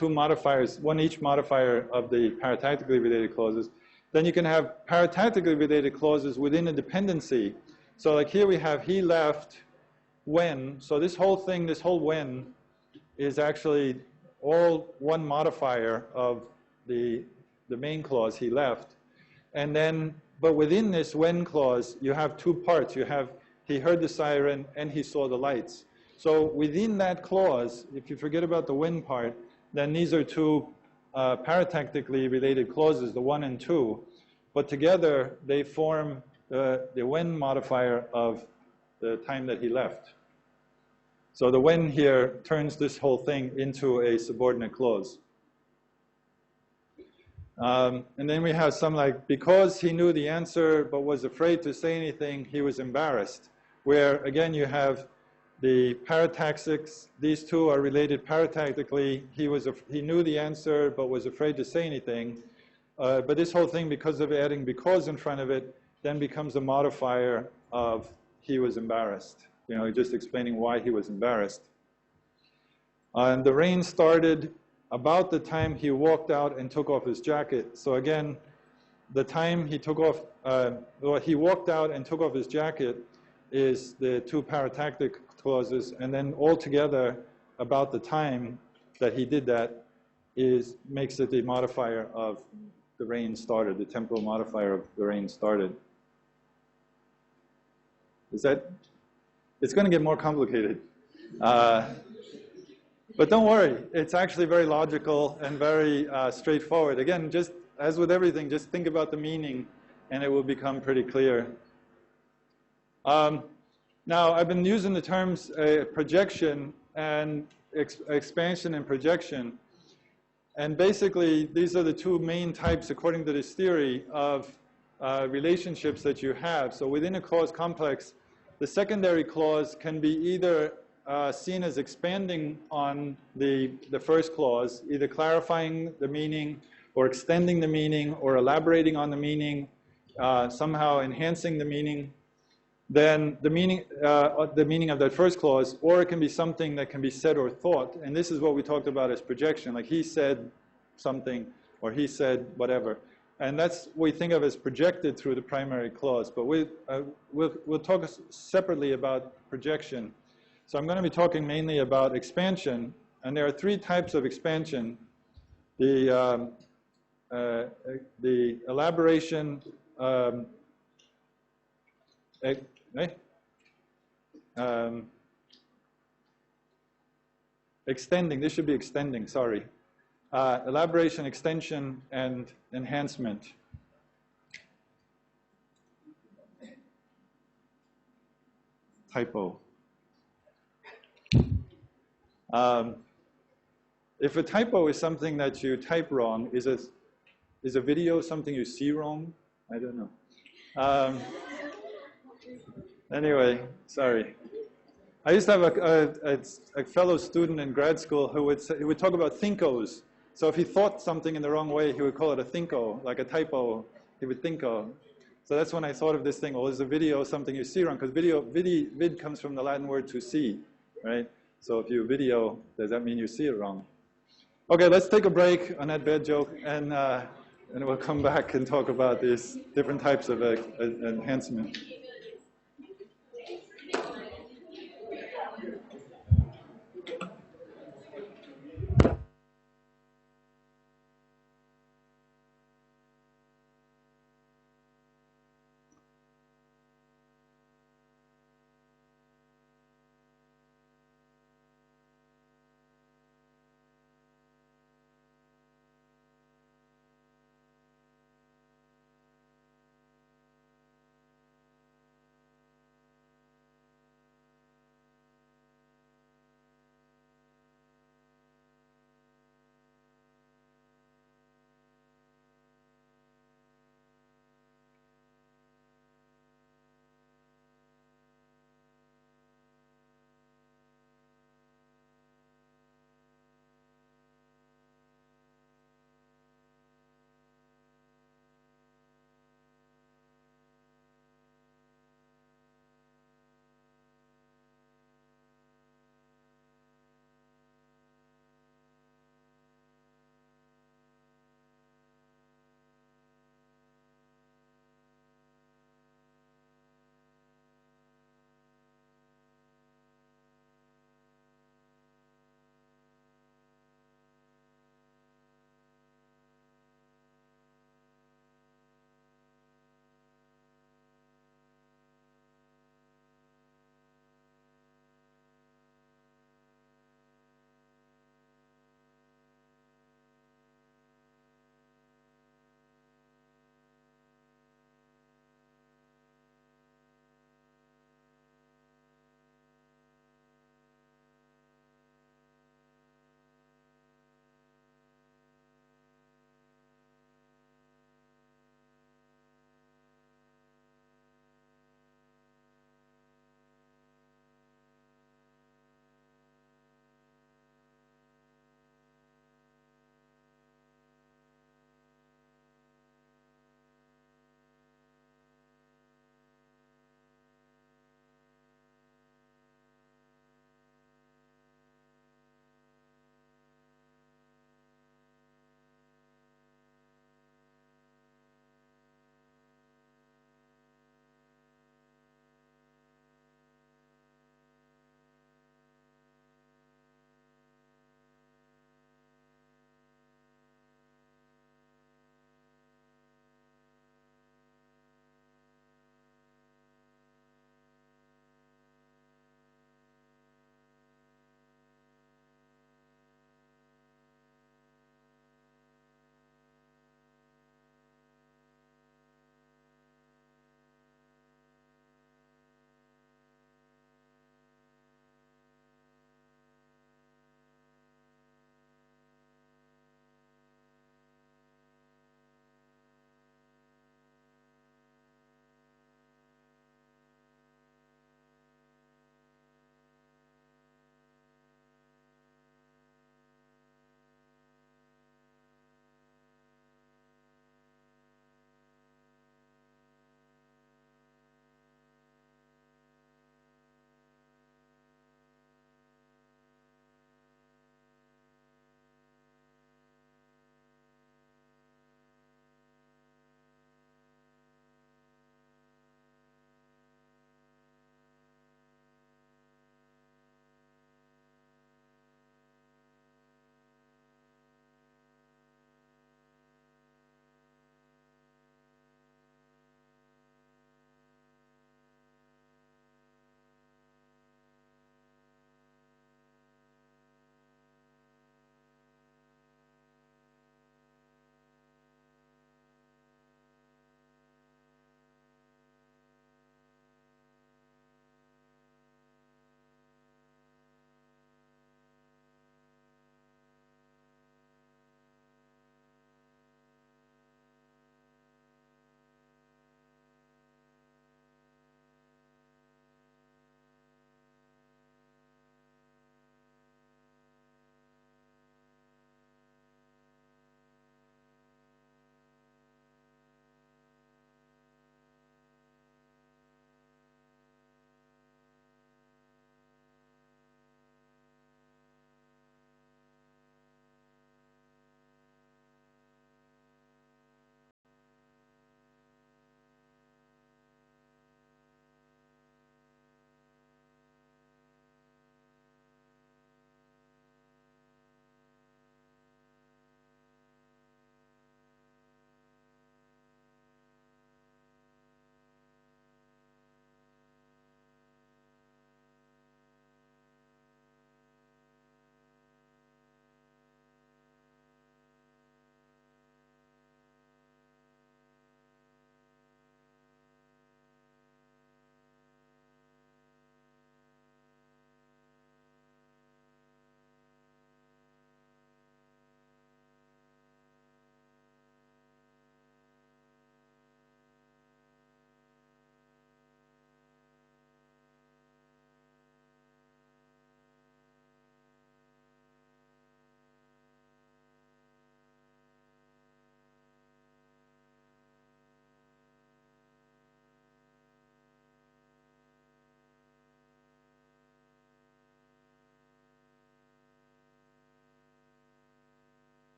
modifiers, one each modifier of the paratactically related clauses. Then you can have paratactically related clauses within a dependency. So like here we have he left when. So this whole thing, this whole when, is actually all one modifier of the main clause, he left. And then, but within this when clause, you have two parts. You have he heard the siren and he saw the lights. So within that clause, if you forget about the when part, then these are two paratactically related clauses, the 1 and 2. But together, they form the when modifier of the time that he left. So the when here turns this whole thing into a subordinate clause. And then we have some like, because he knew the answer but was afraid to say anything, he was embarrassed. Where, again, you have the parataxics. These two are related paratactically. He knew the answer but was afraid to say anything. But this whole thing, because of adding because in front of it, then becomes a modifier of he was embarrassed. You know, just explaining why he was embarrassed. And the rain started about the time he walked out and took off his jacket. So again, the time he took off, he walked out and took off his jacket is the two paratactic clauses, and then altogether about the time that he did that makes it the modifier of the rain started, the temporal modifier of the rain started. It's going to get more complicated. But don't worry, it's actually very logical and very straightforward. Again, just as with everything, just think about the meaning and it will become pretty clear. Now, I've been using the terms projection and expansion and projection. And basically, these are the two main types, according to this theory, of relationships that you have. So within a clause complex, the secondary clause can be either seen as expanding on the first clause, either clarifying the meaning or extending the meaning or elaborating on the meaning, somehow enhancing the meaning. Then the meaning of that first clause, or it can be something that can be said or thought. And this is what we talked about as projection, like he said something or he said whatever. And that's what we think of as projected through the primary clause. But we'll talk separately about projection. So I'm going to be talking mainly about expansion. And there are three types of expansion. The elaboration, extending, this should be extending, sorry. Elaboration, extension, and enhancement. Typo. If a typo is something that you type wrong, is a video something you see wrong? I don't know. Anyway, sorry. I used to have a fellow student in grad school who would talk about thinkos. So if he thought something in the wrong way, he would call it a thinko, like a typo. He would thinko. So that's when I thought of this thing. Well, is a video something you see wrong? Because vid comes from the Latin word to see, right? So if you video, does that mean you see it wrong? Okay, let's take a break on that bad joke, and we'll come back and talk about these different types of enhancement.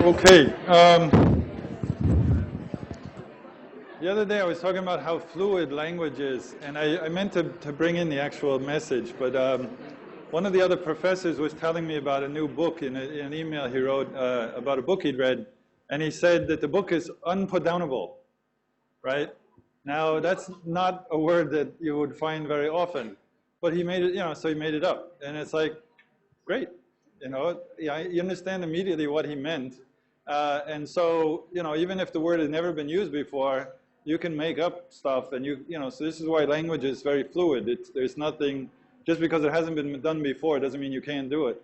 Okay. The other day I was talking about how fluid language is, and I meant to bring in the actual message, but one of the other professors was telling me about a new book in an email he wrote about a book he'd read, and he said that the book is unputdownable, right? Now, that's not a word that you would find very often, but he made it, so he made it up, and it's like, great, you understand immediately what he meant, and so, even if the word has never been used before, you can make up stuff, and so this is why language is very fluid. There's nothing, just because it hasn't been done before doesn't mean you can't do it.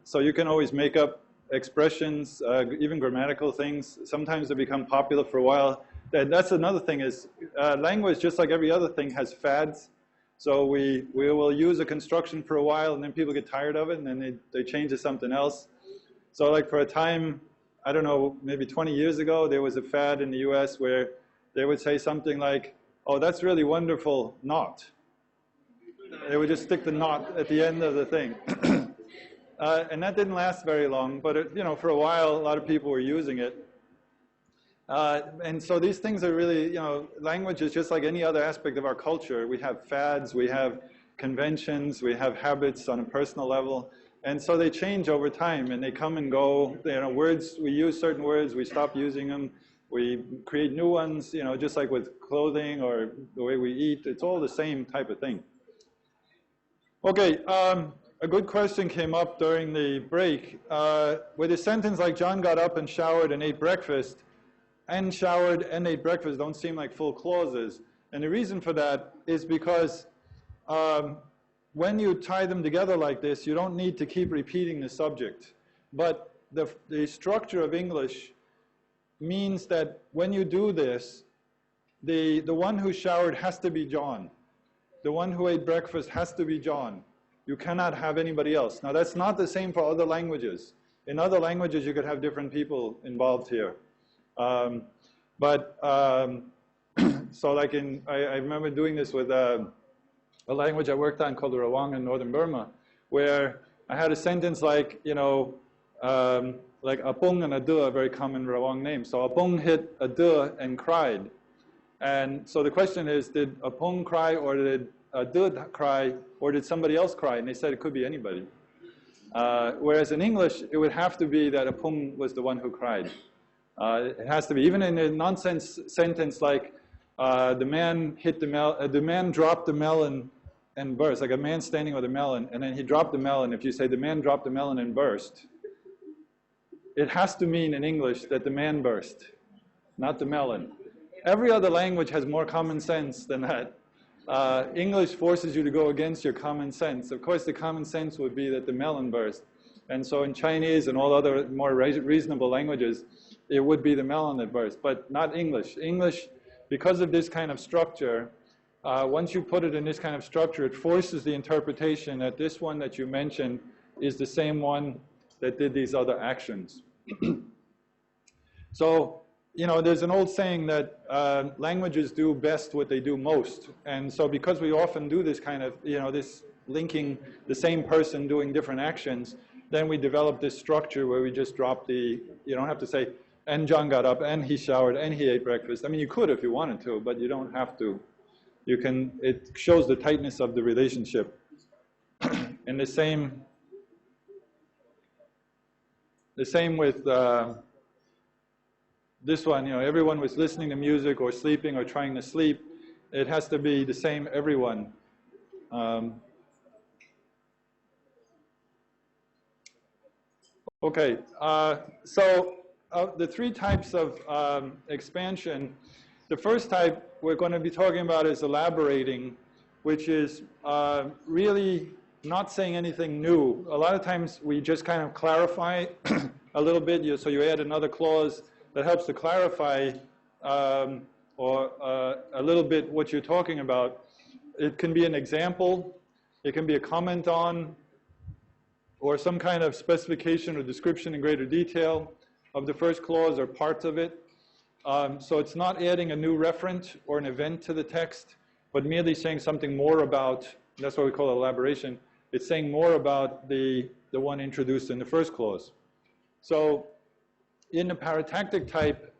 So you can always make up expressions, even grammatical things. Sometimes they become popular for a while. That's another thing is, language, just like every other thing, has fads. So we will use a construction for a while, and then people get tired of it, and then they change to something else. So like for a time, I don't know, maybe 20 years ago, there was a fad in the US where they would say something like, oh, that's really wonderful, not. They would just stick the not at the end of the thing. And that didn't last very long, but for a while, a lot of people were using it. And so these things are really, language is just like any other aspect of our culture. We have fads, we have conventions, we have habits on a personal level. And so they change over time, and they come and go. Words, we use certain words, we stop using them. We create new ones, just like with clothing or the way we eat. It's all the same type of thing. Okay, a good question came up during the break. With a sentence like John got up and showered and ate breakfast, and showered and ate breakfast don't seem like full clauses. And the reason for that is because when you tie them together like this, you don't need to keep repeating the subject. But the structure of English means that when you do this, the one who showered has to be John. The one who ate breakfast has to be John. You cannot have anybody else. Now, that's not the same for other languages. In other languages, you could have different people involved here. So like I remember doing this with a language I worked on called Rawang in northern Burma, where I had a sentence like, like Apung and Adu, a very common Rawang name. So Apung hit Adu and cried. And so the question is, did Apung cry, or did Adu cry, or did somebody else cry? And they said it could be anybody. Whereas in English, it would have to be that Apung was the one who cried. It has to be, even in a nonsense sentence like the man dropped the melon and burst, like a man standing with a melon, and then he dropped the melon. If you say the man dropped the melon and burst, it has to mean in English that the man burst, not the melon. Every other language has more common sense than that. English forces you to go against your common sense. Of course, the common sense would be that the melon burst. And so in Chinese and all other more reasonable languages, it would be the melon that burst, but not English. English, because of this kind of structure, once you put it in this kind of structure, it forces the interpretation that this one that you mentioned is the same one that did these other actions. So, there's an old saying that languages do best what they do most. And so because we often do this kind of, this linking the same person doing different actions, then we develop this structure where we just drop you don't have to say, and John got up, and he showered, and he ate breakfast. I mean, you could if you wanted to, but you don't have to. It shows the tightness of the relationship. And the same with this one, everyone was listening to music or sleeping or trying to sleep. It has to be the same everyone. Okay, so the three types of expansion, the first type we're going to be talking about is elaborating, which is really not saying anything new. A lot of times we just kind of clarify a little bit, so you add another clause that helps to clarify or a little bit what you're talking about. It can be an example, it can be a comment on, or some kind of specification or description in greater detail of the first clause or parts of it. So it's not adding a new referent or an event to the text, but merely saying something more about, that's what we call elaboration. It's saying more about the one introduced in the first clause. So in the paratactic type,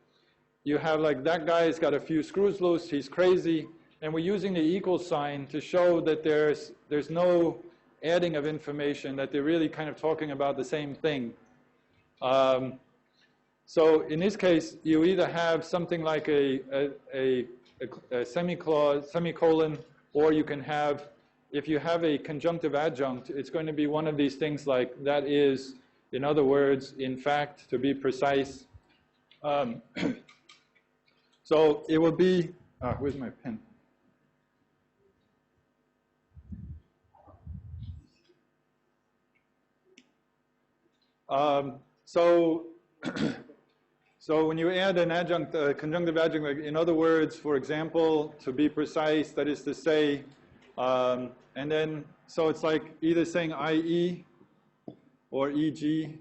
you have like that guy's got a few screws loose, he's crazy, and we're using the equal sign to show that there's no adding of information, that they're really kind of talking about the same thing. So in this case, you either have something like a semicolon, or you can have, if you have a conjunctive adjunct, it's going to be one of these things like that is, in other words, in fact, to be precise. So it will be, where's my pen? So when you add an adjunct, conjunctive adjunct, like in other words, for example, to be precise, that is to say, and then, so it's like either saying IE or EG, you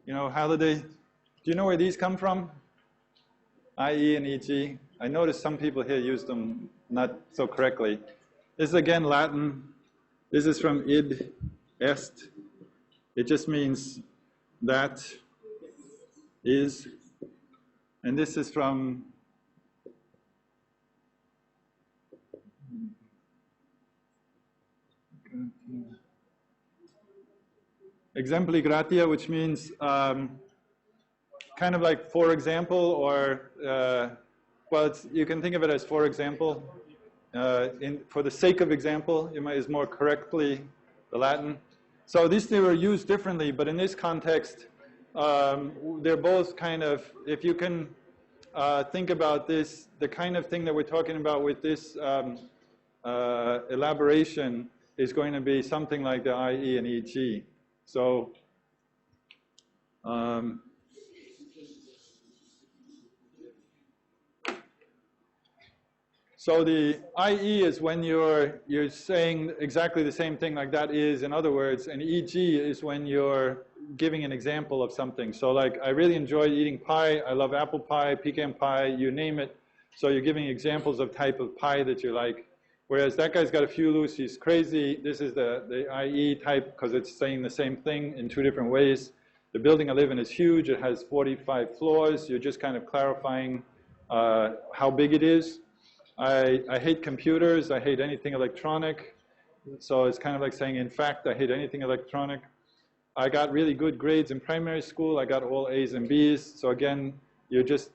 know, Halliday. Do you know where these come from? IE and EG. I noticed some people here use them not so correctly. This is again Latin. This is from id, est. It just means that is, and this is from exempli gratia, which means kind of like for example, or well, you can think of it as for example. For the sake of example, is more correctly the Latin. So these two are used differently, but in this context, they're both kind of, if you can think about this, the kind of thing that we're talking about with this elaboration is going to be something like the IE and EG. So, so the IE is when you're saying exactly the same thing like that is, in other words, and EG is when you're giving an example of something. So like, I really enjoy eating pie, I love apple pie, pecan pie, you name it. So you're giving examples of type of pie that you like. Whereas that guy's got a few loose, he's crazy. This is the IE type because it's saying the same thing in two different ways. The building I live in is huge, it has 45 floors. You're just kind of clarifying how big it is. I hate computers, I hate anything electronic. So it's kind of like saying, in fact, I hate anything electronic. I got really good grades in primary school, I got all A's and B's. So again, you're just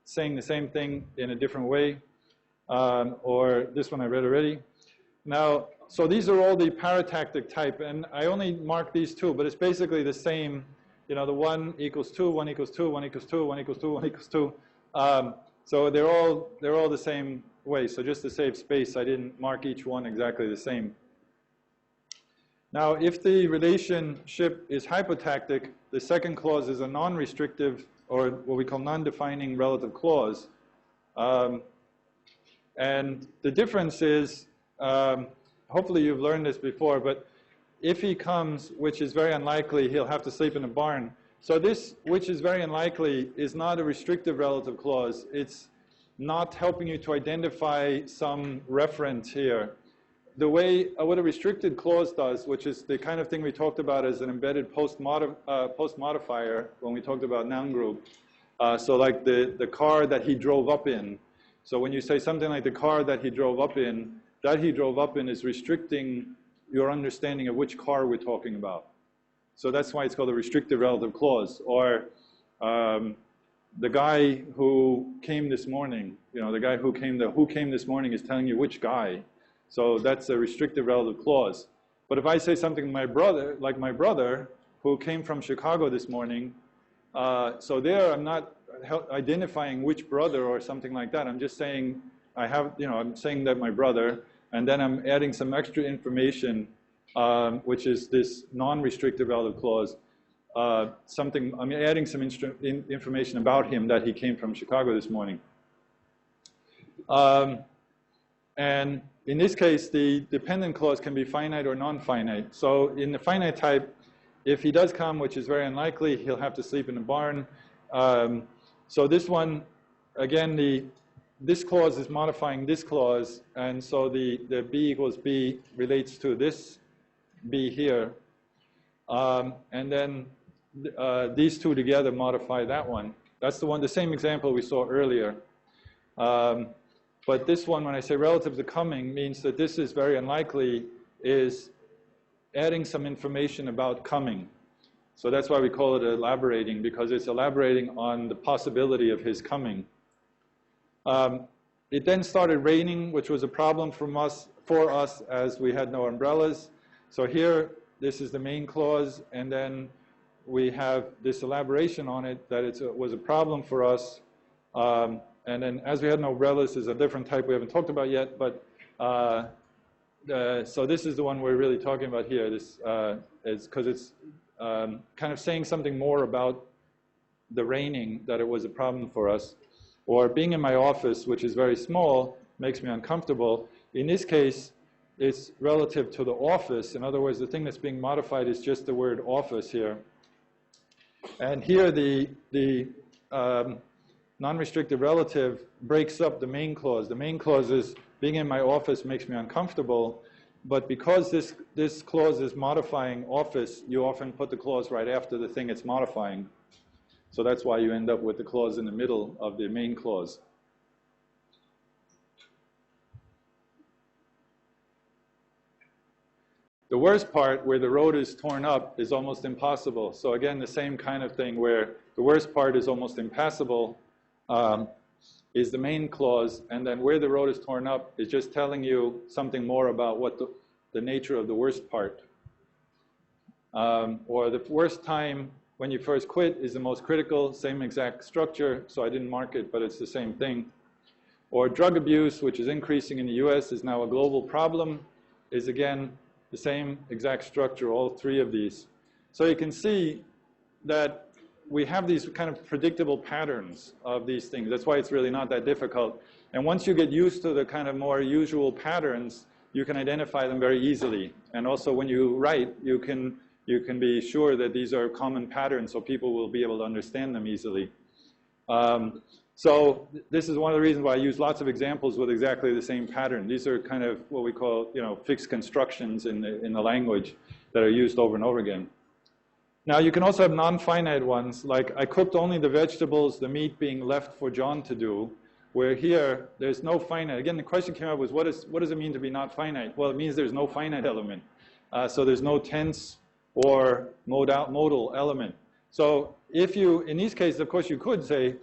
saying the same thing in a different way. Or this one I read already. Now, so these are all the paratactic type, and I only mark these two, but it's basically the same, you know, the 1 equals 2, 1 equals 2, 1 equals 2, 1 equals 2, 1 equals 2. So they're all the same way. So just to save space, I didn't mark each one exactly the same. Now, if the relationship is hypotactic, the second clause is a non-restrictive, or what we call non-defining relative clause. And the difference is, hopefully you've learned this before, but if he comes, which is very unlikely, he'll have to sleep in a barn. So this, which is very unlikely, is not a restrictive relative clause. It's not helping you to identify some reference here. The way, what a restricted clause does, which is the kind of thing we talked about as an embedded post modifier when we talked about noun group. So like the car that he drove up in. So when you say something like the car that he drove up in, that he drove up in is restricting your understanding of which car we're talking about. So that's why it's called a restrictive relative clause. Or the guy who came this morning, you know, the guy who came this morning is telling you which guy. So that's a restrictive relative clause. But if I say something my brother, like my brother who came from Chicago this morning, so there I'm not identifying which brother or something like that. I'm just saying I'm saying that my brother, and then I'm adding some extra information, which is this non-restrictive relative clause. I'm adding some information about him that he came from Chicago this morning. And in this case, the dependent clause can be finite or non-finite. So in the finite type, if he does come, which is very unlikely, he'll have to sleep in the barn. So this one, again, this clause is modifying this clause, and so the B equals B relates to this B here. And then these two together modify that one. That's the one, the same example we saw earlier. But this one, when I say relative to coming, means that this is very unlikely is adding some information about coming. So that's why we call it elaborating, because it's elaborating on the possibility of his coming. It then started raining, which was a problem for us as we had no umbrellas. So here, this is the main clause, and then we have this elaboration on it that it was a problem for us. And then as we had no umbrellas, is a different type we haven't talked about yet, but so this is the one we're really talking about here. This is because it's kind of saying something more about the raining, that it was a problem for us. Or being in my office, which is very small, makes me uncomfortable. In this case, it's relative to the office. In other words, the thing that's being modified is just the word office here. And here the non-restrictive relative breaks up the main clause. The main clause is, being in my office makes me uncomfortable. But because this clause is modifying office, you often put the clause right after the thing it's modifying. So that's why you end up with the clause in the middle of the main clause. The worst part, where the road is torn up, is almost impossible. So again, the same kind of thing where the worst part is almost impassable is the main clause, and then where the road is torn up is just telling you something more about what the nature of the worst part. Or the worst time when you first quit is the most critical, same exact structure, so I didn't mark it, but it's the same thing. Or drug abuse, which is increasing in the US, is now a global problem, is again the same exact structure, all three of these. So you can see that we have these kind of predictable patterns of these things. That's why it's really not that difficult. And once you get used to the kind of more usual patterns, you can identify them very easily. And also when you write, you can be sure that these are common patterns, so people will be able to understand them easily. So this is one of the reasons why I use lots of examples with exactly the same pattern. These are kind of what we call, fixed constructions in the language that are used over and over again. Now you can also have non-finite ones, like I cooked only the vegetables, the meat being left for John to do, where here there's no finite. Again, the question came up was, what does it mean to be not finite? Well, it means there's no finite element. So there's no tense or modal element. So if you, in these cases, of course, you could say,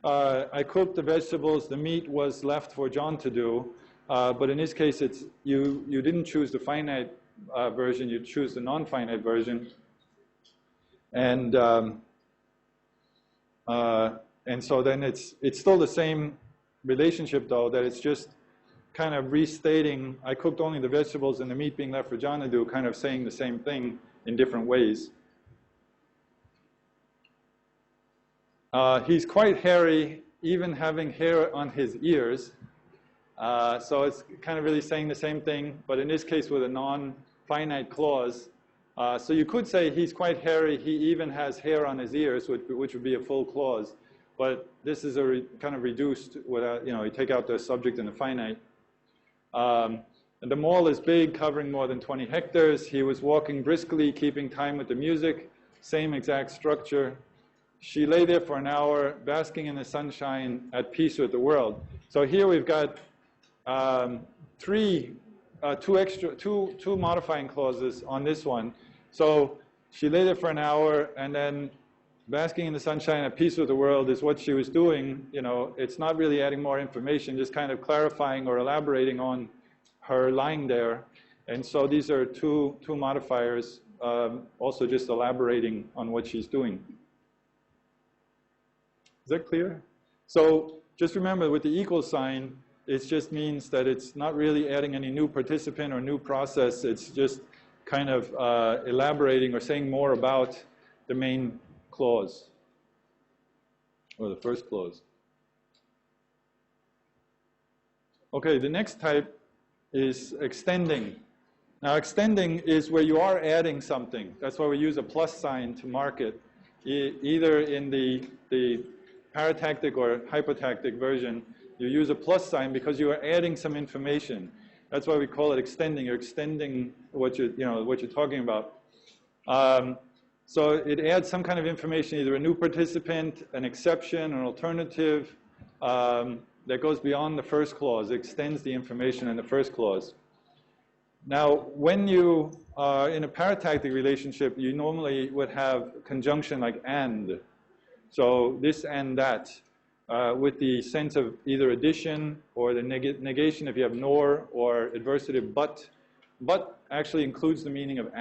I cooked the vegetables, the meat was left for John to do, but in this case, it's you didn't choose the finite version, you choose the non-finite version. And so then it's still the same relationship, though, that it's just kind of restating, I cooked only the vegetables and the meat being left for John to do, kind of saying the same thing in different ways. He's quite hairy, even having hair on his ears. So it's kind of really saying the same thing, but in this case with a non-finite clause. So you could say he's quite hairy, he even has hair on his ears, which would be a full clause. But this is kind of reduced without, you take out the subject and the finite. And the mall is big, covering more than 20 hectares. He was walking briskly, keeping time with the music. Same exact structure. She lay there for an hour, basking in the sunshine, at peace with the world. So here we've got two modifying clauses on this one. So she lay there for an hour, and then basking in the sunshine, at peace with the world is what she was doing. It's not really adding more information, just kind of clarifying or elaborating on her lying there. And so these are two modifiers, also just elaborating on what she's doing. Is that clear? So just remember, with the equal sign, it just means that it's not really adding any new participant or new process. It's just kind of elaborating or saying more about the main clause, or the first clause. Okay, the next type is extending. Now, extending is where you are adding something. That's why we use a plus sign to mark it, either in the paratactic or hypotactic version. You use a plus sign because you are adding some information. That's why we call it extending. You're extending what you're talking about. So it adds some kind of information, either a new participant, an exception, an alternative, that goes beyond the first clause. It extends the information in the first clause. Now, when you are in a paratactic relationship, you normally would have conjunction like and. So this and that, with the sense of either addition or the negation if you have nor, or adversative but. But actually includes the meaning of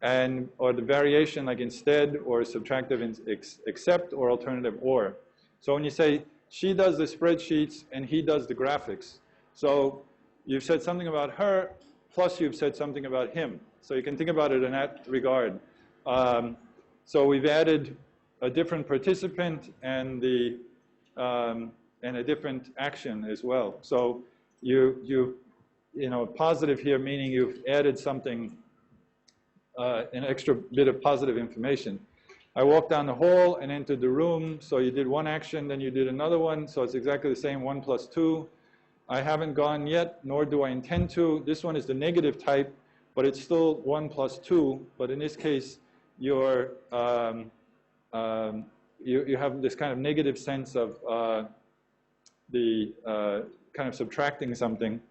and or the variation like instead, or subtractive except, or alternative or. So when you say she does the spreadsheets and he does the graphics, so you've said something about her plus you've said something about him. So you can think about it in that regard. So we've added a different participant and a different action as well. So you know, positive here meaning you've added something, an extra bit of positive information. I walked down the hall and entered the room, so you did one action, then you did another one, so it's exactly the same, 1 plus 2. I haven't gone yet, nor do I intend to. This one is the negative type, but it's still 1 plus 2, but in this case, you have this kind of negative sense of kind of subtracting something.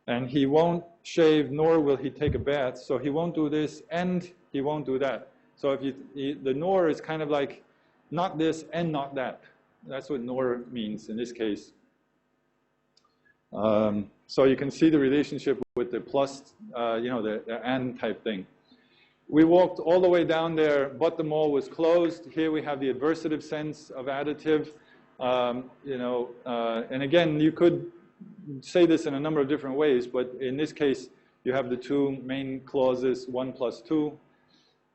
And he won't shave, nor will he take a bath. So he won't do this, and he won't do that. So if the nor is kind of like not this and not that. That's what nor means in this case. So you can see the relationship with the plus, you know, the and type thing. We walked all the way down there, but the mall was closed. Here we have the adversative sense of additive. You know, and again, you could say this in a number of different ways, but in this case, you have the two main clauses, 1 plus 2.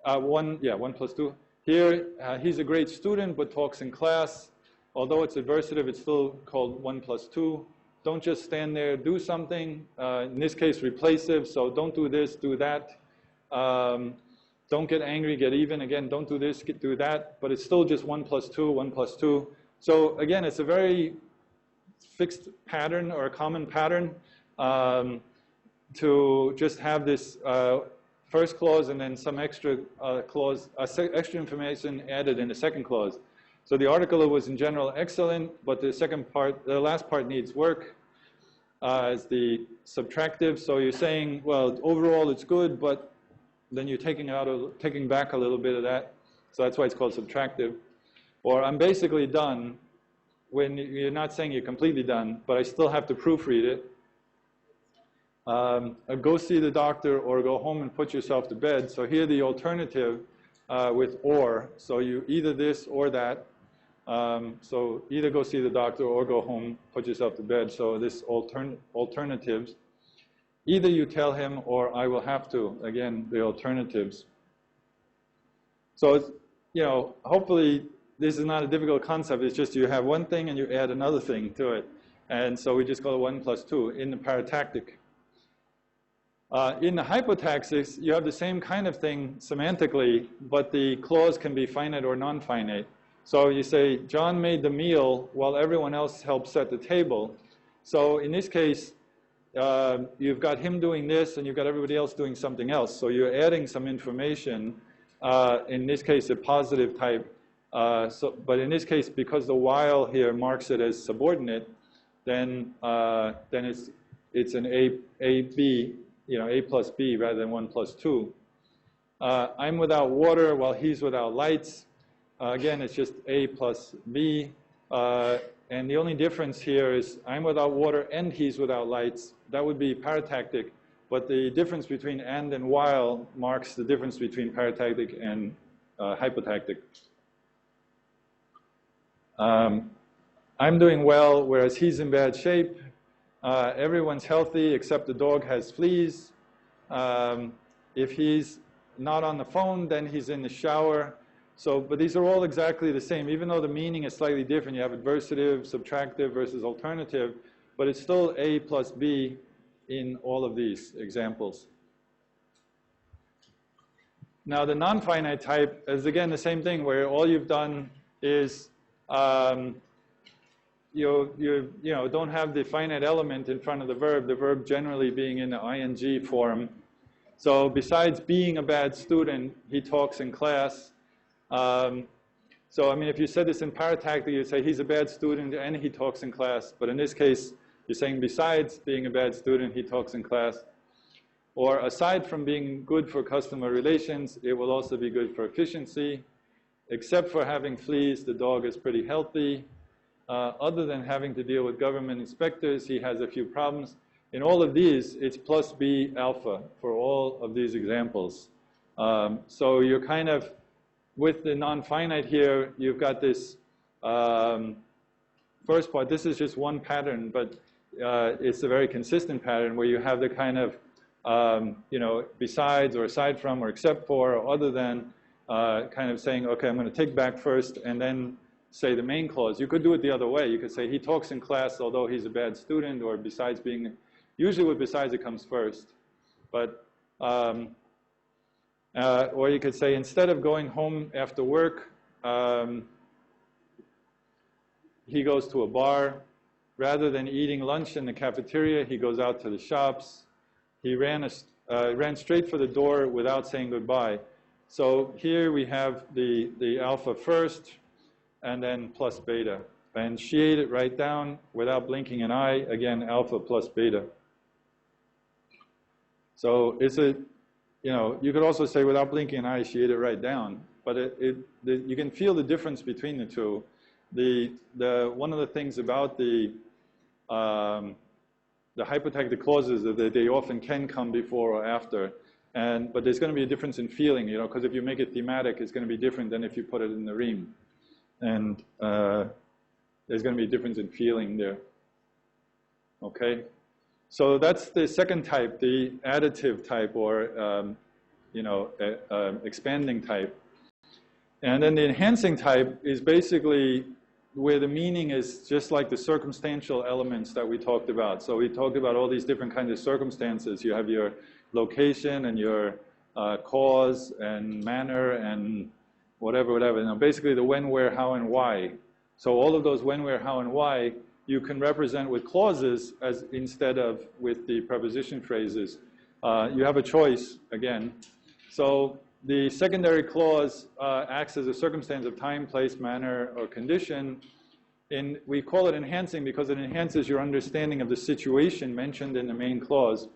1 plus 2. Here, he's a great student, but talks in class. Although it's adversative, it's still called 1 plus 2. Don't just stand there, do something. In this case, replacive, so don't do this, do that. Don't get angry, get even. Again, don't do this, do that. But it's still just 1 plus 2, 1 plus 2. So again, it's a very fixed pattern or a common pattern to just have this first clause and then some extra clause, extra information added in the second clause. So the article was in general excellent, but the last part needs work as the subtractive. So you're saying, well, overall it's good, but then you're taking back a little bit of that. So that's why it's called subtractive. Or I'm basically done, when you're not saying you're completely done, but I still have to proofread it. Go see the doctor or go home and put yourself to bed. So here the alternative with or. So you either this or that. So either go see the doctor or go home, put yourself to bed. So this alternatives. Either you tell him or I will have to. Again, the alternatives. So it's, you know, hopefully this is not a difficult concept. It's just you have one thing and you add another thing to it. And so we just call it 1 plus 2 in the paratactic. In the hypotactics, you have the same kind of thing semantically, but the clause can be finite or non-finite. So you say, John made the meal while everyone else helped set the table. So in this case, you've got him doing this and you've got everybody else doing something else. So you're adding some information, in this case a positive type. But in this case, because the while here marks it as subordinate, then it's an A-B, you know, A plus B rather than 1 plus 2. I'm without water while he's without lights. Again, it's just A plus B. And the only difference here is I'm without water and he's without lights. That would be paratactic. But the difference between and while marks the difference between paratactic and hypotactic. I'm doing well, whereas he's in bad shape. Everyone's healthy except the dog has fleas. If he's not on the phone, then he's in the shower. So, but these are all exactly the same. Even though the meaning is slightly different, you have adversative, subtractive versus alternative, but it's still A plus B in all of these examples. Now, the non-finite type is again the same thing, where all you've done is you don't have the finite element in front of the verb generally being in the ing form. So besides being a bad student, he talks in class. So I mean, if you said this in Paratactic, you'd say he's a bad student and he talks in class. But in this case, you're saying besides being a bad student, he talks in class. Or aside from being good for customer relations, it will also be good for efficiency. Except for having fleas, the dog is pretty healthy. Other than having to deal with government inspectors, he has a few problems. In all of these, it's plus B alpha for all of these examples. So you're kind of, with the non-finite here, you've got this first part. This is just one pattern, but it's a very consistent pattern where you have the kind of, you know, besides or aside from or except for or other than, kind of saying, okay, I'm going to take back first and then say the main clause. You could do it the other way. You could say he talks in class although he's a bad student, or besides being, usually with besides it comes first. But, or you could say instead of going home after work, he goes to a bar. Rather than eating lunch in the cafeteria, he goes out to the shops. He ran straight for the door without saying goodbye. So here we have the alpha first, and then plus beta. And she ate it right down without blinking an eye. Again, alpha plus beta. So is it, you know, you could also say without blinking an eye, she ate it right down. But you can feel the difference between the two. One of the things about the hypotactic clauses is that they often can come before or after. But there's going to be a difference in feeling, you know, because if you make it thematic, it's going to be different than if you put it in the rime. And there's going to be a difference in feeling there. Okay? So that's the second type, the additive type, or, you know, expanding type. And then the enhancing type is basically where the meaning is just like the circumstantial elements that we talked about. So we talked about all these different kinds of circumstances. You have your location and your cause and manner and whatever. Now basically the when, where, how, and why. So all of those when, where, how, and why you can represent with clauses as instead of with the preposition phrases. You have a choice again. So the secondary clause acts as a circumstance of time, place, manner, or condition. We call it enhancing because it enhances your understanding of the situation mentioned in the main clause.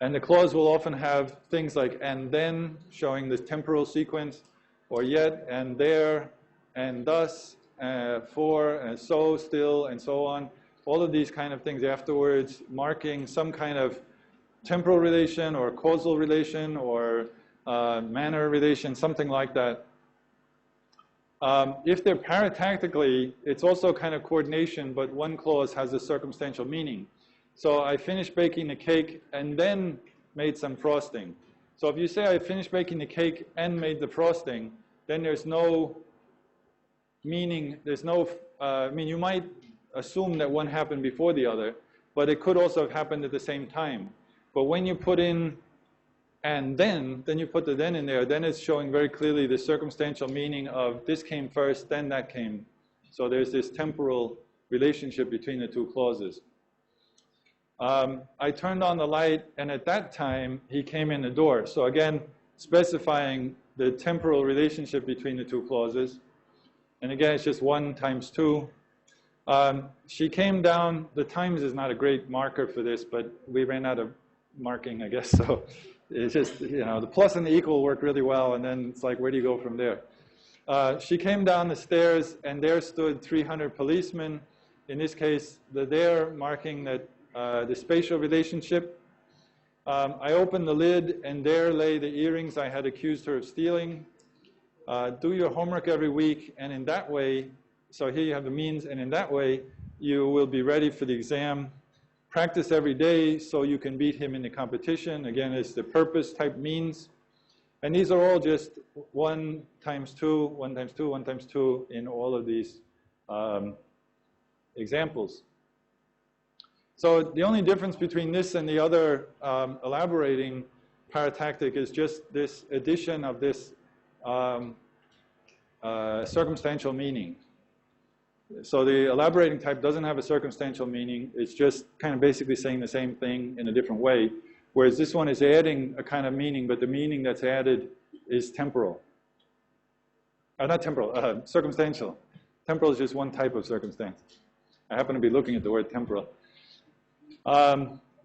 And the clause will often have things like and then, showing the temporal sequence, or yet, and there, and thus, for, and so, still, and so on. All of these kind of things afterwards, marking some kind of temporal relation or causal relation or manner relation, something like that. If they're paratactically, it's also kind of coordination, but one clause has a circumstantial meaning. So I finished baking the cake and then made some frosting. So if you say I finished baking the cake and made the frosting, then there's no meaning, there's no, I mean, you might assume that one happened before the other, but it could also have happened at the same time. But when you put in and then you put the then in there, then it's showing very clearly the circumstantial meaning of this came first, then that came. So there's this temporal relationship between the two clauses. I turned on the light, and at that time, he came in the door. So again, specifying the temporal relationship between the two clauses. And again, it's just 1 times 2. She came down. The times is not a great marker for this, but we ran out of marking, I guess. So it's just, you know, the plus and the equal work really well, and then it's like, where do you go from there? She came down the stairs, and there stood 300 policemen. In this case, the there marking that the spatial relationship. I opened the lid, and there lay the earrings I had accused her of stealing. Do your homework every week, and in that way, so here you have the means, and in that way, you will be ready for the exam. Practice every day so you can beat him in the competition. Again, it's the purpose type means. And these are all just 1 times 2, 1 times 2, 1 times 2 in all of these examples. So the only difference between this and the other elaborating paratactic is just this addition of this circumstantial meaning. So the elaborating type doesn't have a circumstantial meaning. It's just kind of basically saying the same thing in a different way. whereas this one is adding a kind of meaning, but the meaning that's added is temporal. Not temporal, circumstantial. Temporal is just one type of circumstance. I happen to be looking at the word temporal.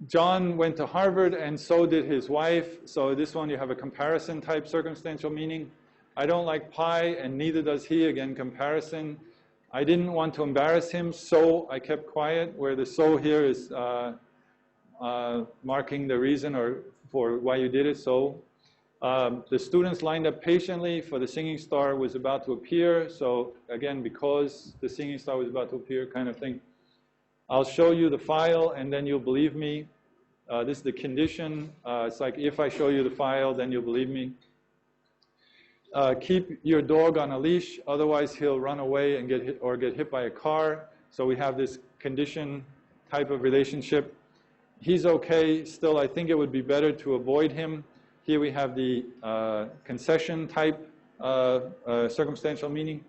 John went to Harvard, and so did his wife. So this one, you have a comparison type circumstantial meaning. I don't like pie, and neither does he. Again, comparison. I didn't want to embarrass him, so I kept quiet, where the so here is marking the reason or for why you did it, so. The students lined up patiently, for the singing star was about to appear. So again, because the singing star was about to appear kind of thing. I'll show you the file, and then you'll believe me. This is the condition. It's like, if I show you the file, then you'll believe me. Keep your dog on a leash, otherwise he'll run away and get hit by a car. So we have this condition type of relationship. He's okay. Still, I think it would be better to avoid him. Here we have the concession type circumstantial meaning.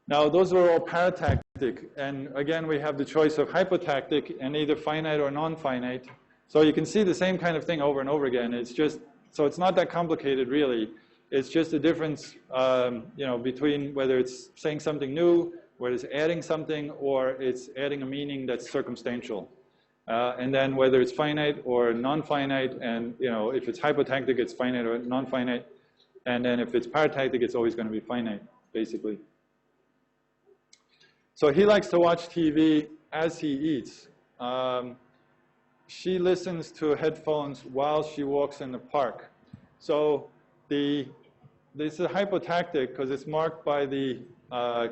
Now, those are all paratactic. And again, we have the choice of hypotactic and either finite or non-finite. So you can see the same kind of thing over and over again. It's just, so it's not that complicated, really. It's just a difference between whether it's saying something new, whether it's adding something, or it's adding a meaning that's circumstantial. And then whether it's finite or non-finite, and if it's hypotactic, it's finite or non-finite. And then if it's paratactic, it's always going to be finite, basically. So he likes to watch TV as he eats. She listens to headphones while she walks in the park. So this is hypotactic because it's marked by the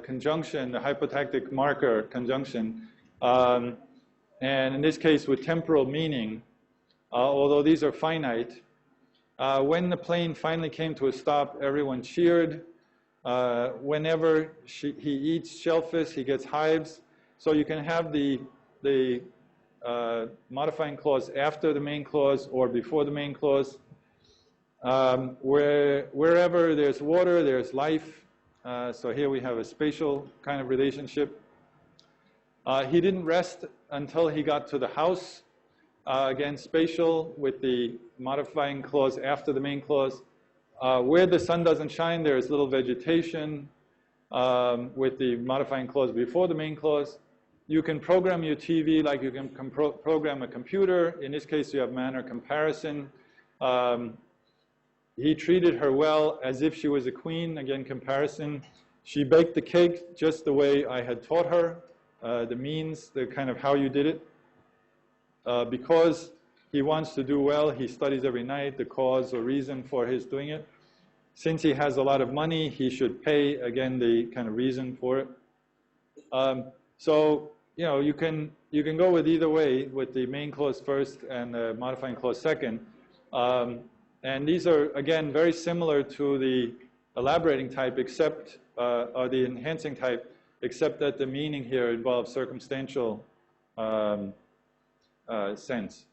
conjunction, the hypotactic marker conjunction. And in this case, with temporal meaning, although these are finite, when the plane finally came to a stop, everyone cheered. Whenever he eats shellfish, he gets hives. So you can have the modifying clause after the main clause or before the main clause. Wherever there's water, there's life. So here we have a spatial kind of relationship. He didn't rest until he got to the house. Again, spatial with the modifying clause after the main clause. Where the sun doesn't shine, there is little vegetation with the modifying clause before the main clause. You can program your TV like you can program a computer. In this case, you have manner comparison. He treated her well as if she was a queen. Again, comparison. She baked the cake just the way I had taught her. The means, the kind of how you did it. Because he wants to do well, he studies every night, the cause or reason for his doing it. Since he has a lot of money, he should pay, again, the kind of reason for it. So, you can go with either way, with the main clause first and the modifying clause second. And these are, again, very similar to the elaborating type, except, or the enhancing type, except that the meaning here involves circumstantial sense.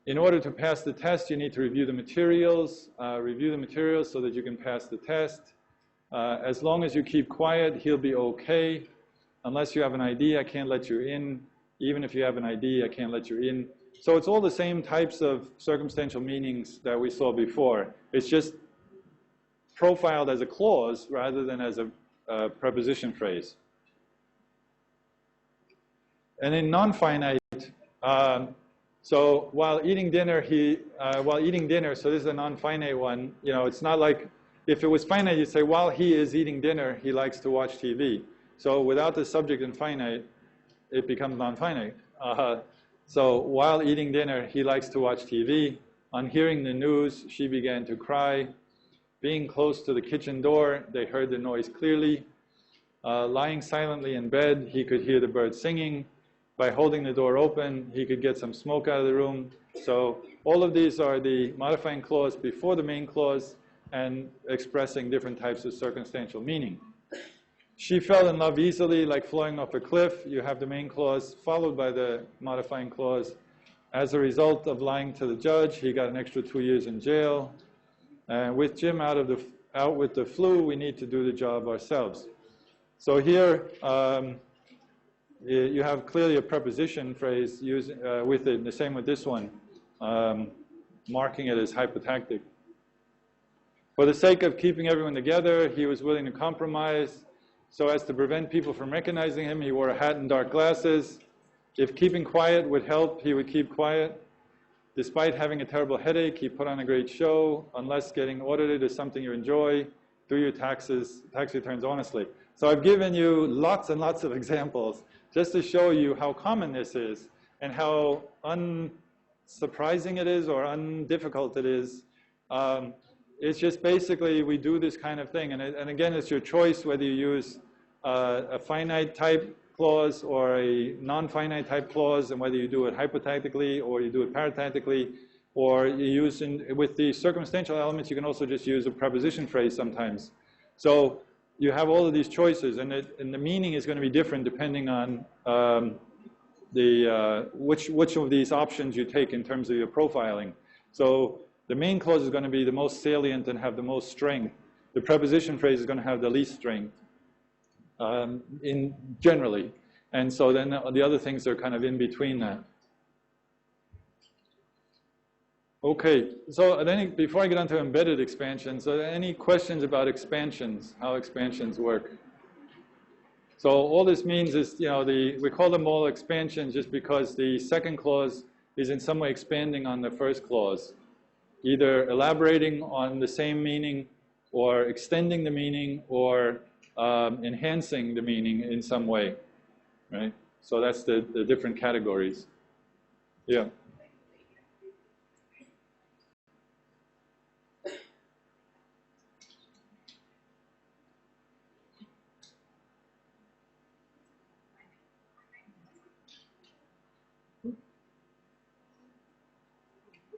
In order to pass the test, you need to review the materials so that you can pass the test. As long as you keep quiet, he'll be okay. Unless you have an ID, I can't let you in. Even if you have an ID, I can't let you in. So it's all the same types of circumstantial meanings that we saw before. It's just profiled as a clause rather than as a preposition phrase. And in non-finite, so while eating dinner, so this is a non-finite one, it's not like, if it was finite, you'd say, while he is eating dinner, he likes to watch TV. So without the subject in finite, it becomes non-finite. So while eating dinner, he likes to watch TV. On hearing the news, she began to cry. Being close to the kitchen door, they heard the noise clearly. Lying silently in bed, he could hear the birds singing. By holding the door open, he could get some smoke out of the room. So all of these are the modifying clause before the main clause and expressing different types of circumstantial meaning. She fell in love easily, like falling off a cliff. You have the main clause followed by the modifying clause. As a result of lying to the judge, he got an extra 2 years in jail. And with Jim out with the flu, we need to do the job ourselves. So here, you have clearly a preposition phrase using, with it, the same with this one, marking it as hypotactic. For the sake of keeping everyone together, he was willing to compromise. So as to prevent people from recognizing him, he wore a hat and dark glasses. If keeping quiet would help, he would keep quiet. Despite having a terrible headache, he put on a great show. Unless getting audited is something you enjoy, do your tax returns honestly. So I've given you lots and lots of examples just to show you how common this is and how unsurprising it is or undifficult it is. It's just basically we do this kind of thing. And again, it's your choice whether you use a finite type clause or a non-finite type clause, and whether you do it hypotactically or you do it paratactically, or you use with the circumstantial elements, you can also just use a preposition phrase sometimes. So you have all of these choices, and the meaning is going to be different depending on which of these options you take in terms of your profiling. So the main clause is going to be the most salient and have the most strength. The preposition phrase is going to have the least strength. Generally. And so then the other things are kind of in between that. Okay, so then before I get on to embedded expansions, are there any questions about expansions, how expansions work? So all this means is, we call them all expansions just because the second clause is in some way expanding on the first clause, either elaborating on the same meaning or extending the meaning or enhancing the meaning in some way, right? So that's the different categories. Yeah.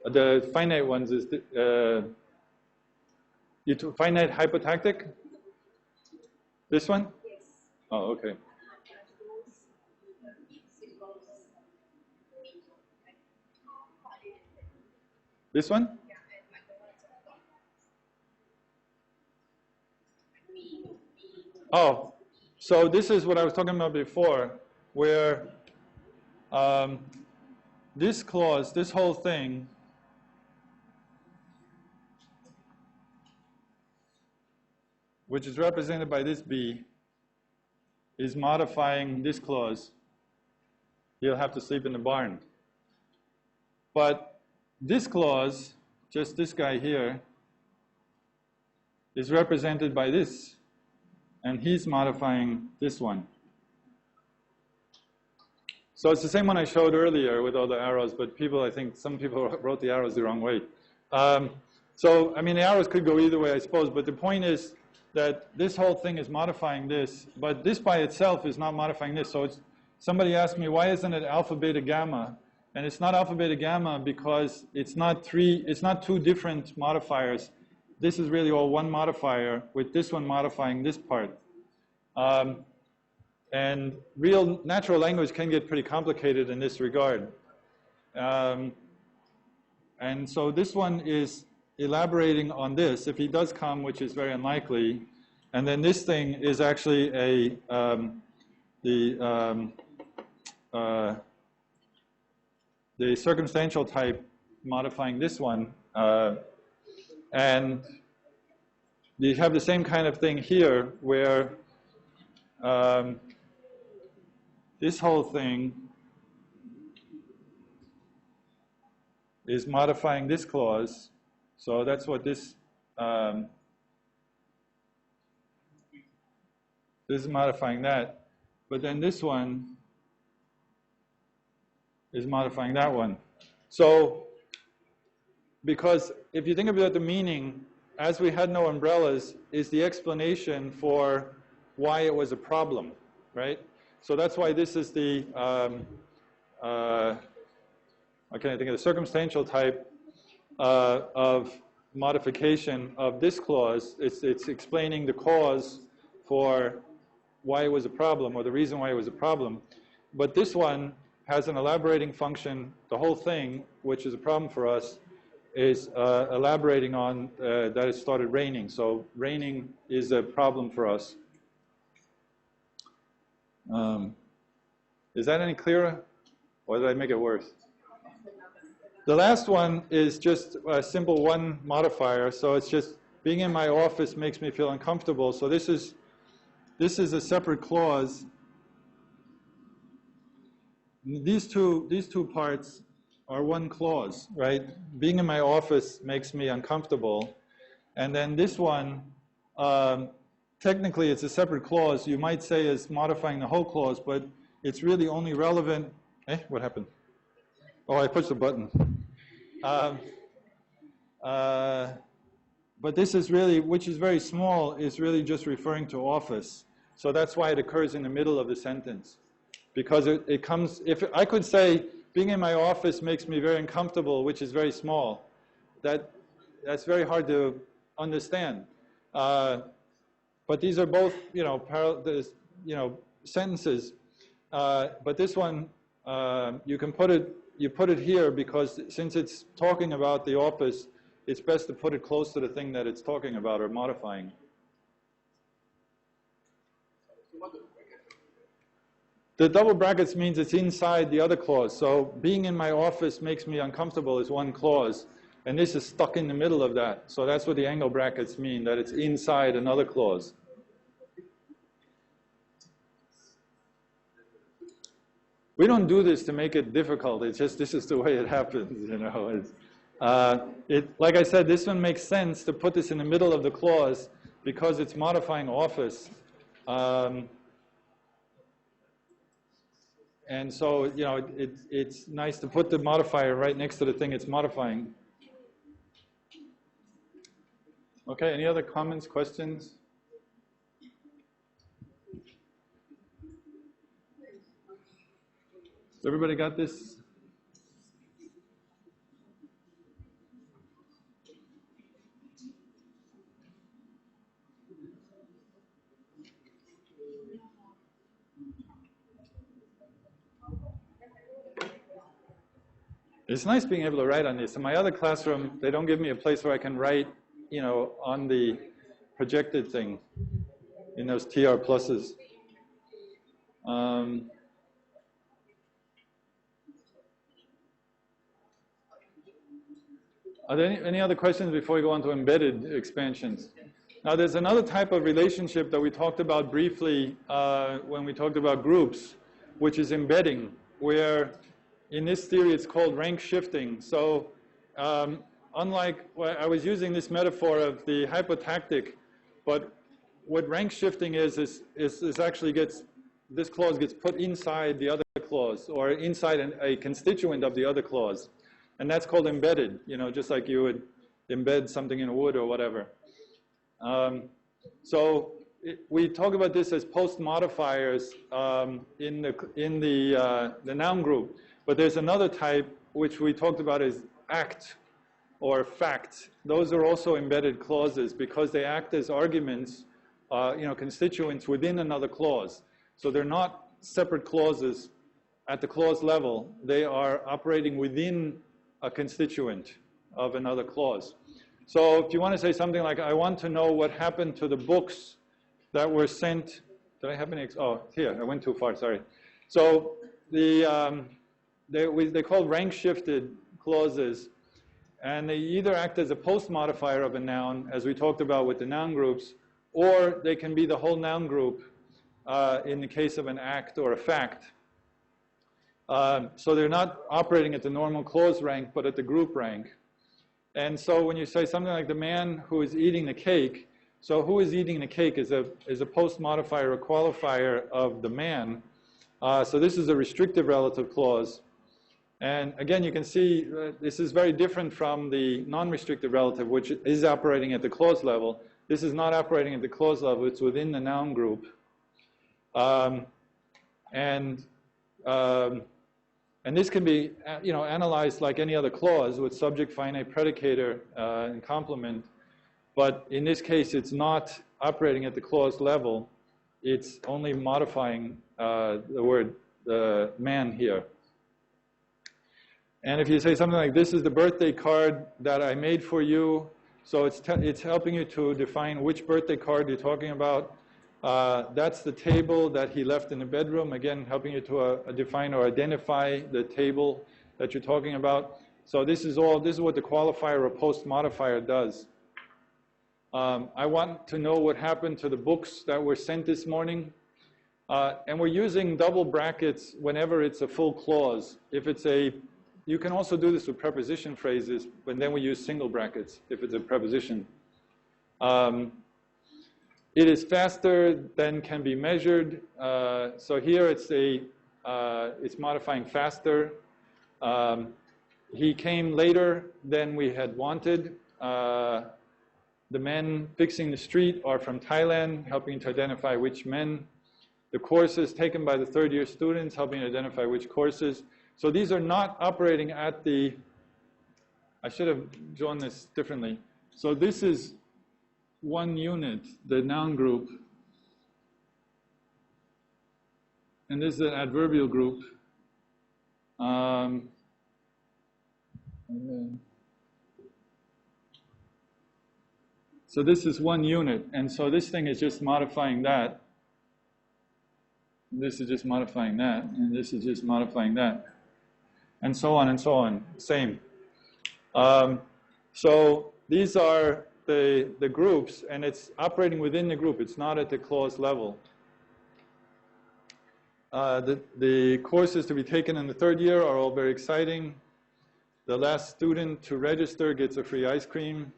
The finite ones is finite hypotactic? This one? Yes. Oh, okay. This one? Oh, so this is what I was talking about before, where this clause, this whole thing, which is represented by this B, is modifying this clause. You'll have to sleep in the barn. But this clause, just this guy here, is represented by this, and he's modifying this one. So it's the same one I showed earlier with all the arrows, but I think some people wrote the arrows the wrong way. So, I mean, the arrows could go either way, I suppose, but the point is that this whole thing is modifying this, but this by itself is not modifying this. So somebody asked me, why isn't it alpha, beta, gamma? And it's not alpha, beta, gamma because it's not two different modifiers. This is really all one modifier with this one modifying this part. And real natural language can get pretty complicated in this regard. And so this one is elaborating on this, if he does come, which is very unlikely. And then this thing is actually the circumstantial type modifying this one. And you have the same kind of thing here where this whole thing is modifying this clause. So that's what this is modifying that. But then this one is modifying that one. So, because if you think about the meaning, as we had no umbrellas, is the explanation for why it was a problem, right? So that's why this is the, I can't think of the circumstantial type of modification of this clause. It's explaining the cause for why it was a problem, or the reason why it was a problem. But this one has an elaborating function. The whole thing, which is a problem for us, is elaborating on that it started raining. So raining is a problem for us. Is that any clearer? Or did I make it worse? The last one is just a simple one modifier. So it's just being in my office makes me feel uncomfortable. So this is a separate clause. These two parts are one clause, right? Being in my office makes me uncomfortable. And then this one, technically it's a separate clause. You might say is modifying the whole clause, but it's really only relevant. What happened? Oh, I pushed the button. But this is really, which is very small, is really just referring to office. So that's why it occurs in the middle of the sentence. Because it comes, if I could say, being in my office makes me very uncomfortable, which is very small. That's very hard to understand. But these are both, sentences. But this one, you put it here because since it's talking about the office, it's best to put it close to the thing that it's talking about or modifying. The double brackets means it's inside the other clause. So being in my office makes me uncomfortable is one clause. And this is stuck in the middle of that. So that's what the angle brackets mean, that it's inside another clause. We don't do this to make it difficult. It's just this is the way it happens, you know. Like I said, this one makes sense to put this in the middle of the clause because it's modifying office. And so, it's nice to put the modifier right next to the thing it's modifying. Okay, any other comments, questions? Everybody got this? It's nice being able to write on this. In my other classroom, they don't give me a place where I can write, on the projected thing, in those TR pluses. Are there any other questions before we go on to embedded expansions? Now, there's another type of relationship that we talked about briefly when we talked about groups, which is embedding, where in this theory it's called rank shifting. So unlike, I was using this metaphor of the hypotactic, but what rank shifting is actually this clause gets put inside the other clause or inside a constituent of the other clause. And that's called embedded, just like you would embed something in wood or whatever. We talk about this as post modifiers in the noun group. But there's another type which we talked about as act or fact. Those are also embedded clauses because they act as arguments, constituents within another clause. So they're not separate clauses at the clause level. They are operating within a constituent of another clause. So if you want to say something like, I want to know what happened to the books that were sent. Did I have any? Oh, here, I went too far, sorry. So they call rank shifted clauses, and they either act as a post modifier of a noun, as we talked about with the noun groups, or they can be the whole noun group in the case of an act or a fact. So they're not operating at the normal clause rank, but at the group rank. And so when you say something like the man who is eating the cake, so who is eating the cake is a post modifier or qualifier of the man. So this is a restrictive relative clause. And again, you can see this is very different from the non-restrictive relative, which is operating at the clause level. This is not operating at the clause level. It's within the noun group. And this can be, analyzed like any other clause with subject, finite, predicator, and complement. But in this case, it's not operating at the clause level. It's only modifying the word man here. And if you say something like, this is the birthday card that I made for you, so it's helping you to define which birthday card you're talking about. That's the table that he left in the bedroom, again, helping you to define or identify the table that you're talking about. So this is what the qualifier or post modifier does. I want to know what happened to the books that were sent this morning. And we're using double brackets whenever it's a full clause. If it's you can also do this with preposition phrases, but then we use single brackets if it's a preposition. It is faster than can be measured. So here it's modifying faster. He came later than we had wanted. The men fixing the street are from Thailand, helping to identify which men. The courses taken by the third-year students, helping to identify which courses. So these are not operating at I should have drawn this differently. So this is one unit, the noun group. And this is an adverbial group. So this is one unit, and so this thing is just modifying that. This is just modifying that, and this is just modifying that, and so on and so on. Same. So these are the groups, and it's operating within the group. It's not at the clause level. The courses to be taken in the third year are all very exciting. The last student to register gets a free ice cream.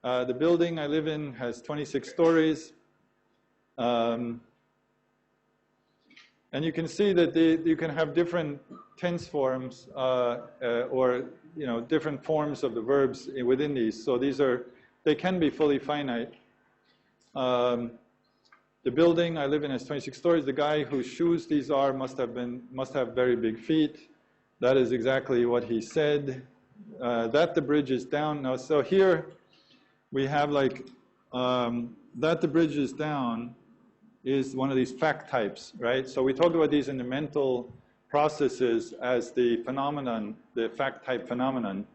The building I live in has 26 stories. And you can see that you can have different tense forms or different forms of the verbs within these. So they can be fully finite. The building I live in has 26 stories. The guy whose shoes these are must have very big feet. That is exactly what he said. That the bridge is down. Now, so here we have that the bridge is down is one of these fact types, right? So we talked about these in the mental processes as the phenomenon, the fact type phenomenon.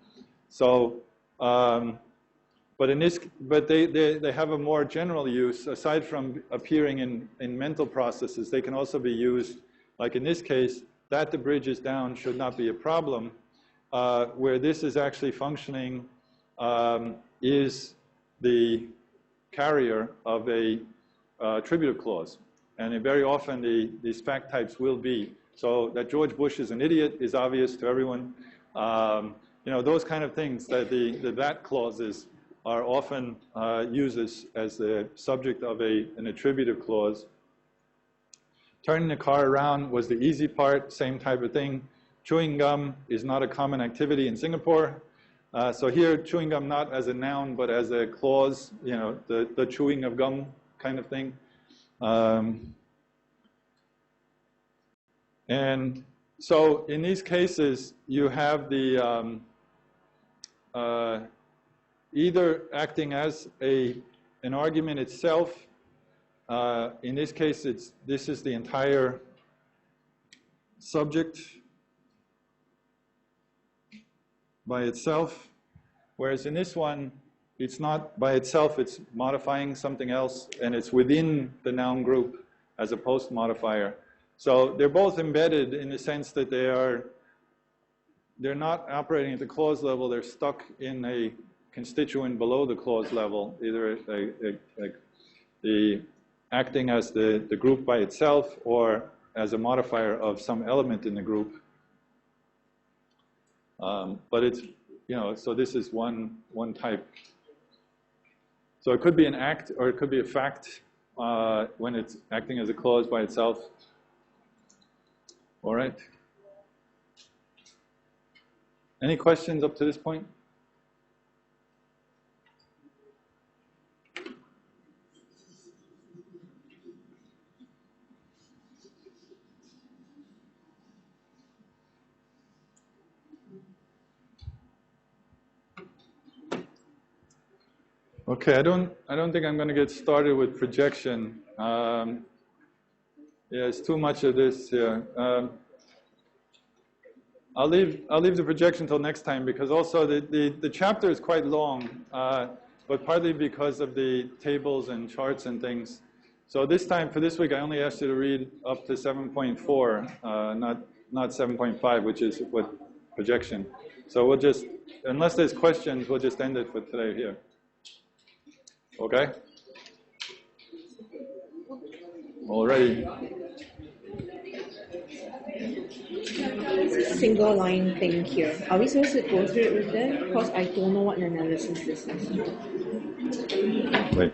So, but they have a more general use. Aside from appearing in mental processes, they can also be used, like in this case, that the bridge is down should not be a problem. Where this is actually functioning is the carrier of a attributive clause. And very often these fact types will be. So that George Bush is an idiot is obvious to everyone. Those kind of things, that clauses are often used as the subject of an attributive clause. Turning the car around was the easy part, same type of thing. Chewing gum is not a common activity in Singapore. So here, chewing gum not as a noun, but as a clause, the chewing of gum kind of thing. And so in these cases, you have the either acting as an argument itself. In this case, this is the entire subject by itself, whereas in this one, it's not by itself, it's modifying something else, and it's within the noun group as a post modifier. So they're both embedded in the sense that they're not operating at the clause level, they're stuck in a constituent below the clause level, either the acting as the group by itself or as a modifier of some element in the group. But it's, so this is one type. So it could be an act or it could be a fact when it's acting as a clause by itself. All right. Any questions up to this point? Okay, I don't think I'm going to get started with projection. Yeah, it's too much of this here. I'll leave the projection till next time, because also the chapter is quite long, but partly because of the tables and charts and things. So this time, for this week, I only asked you to read up to 7.4, not 7.5, which is what projection. So we'll just, unless there's questions, we'll just end it for today here. Okay? Alrighty. Single line thing here. Are we supposed to go through it with them? Because I don't know what an analysis this is. Wait.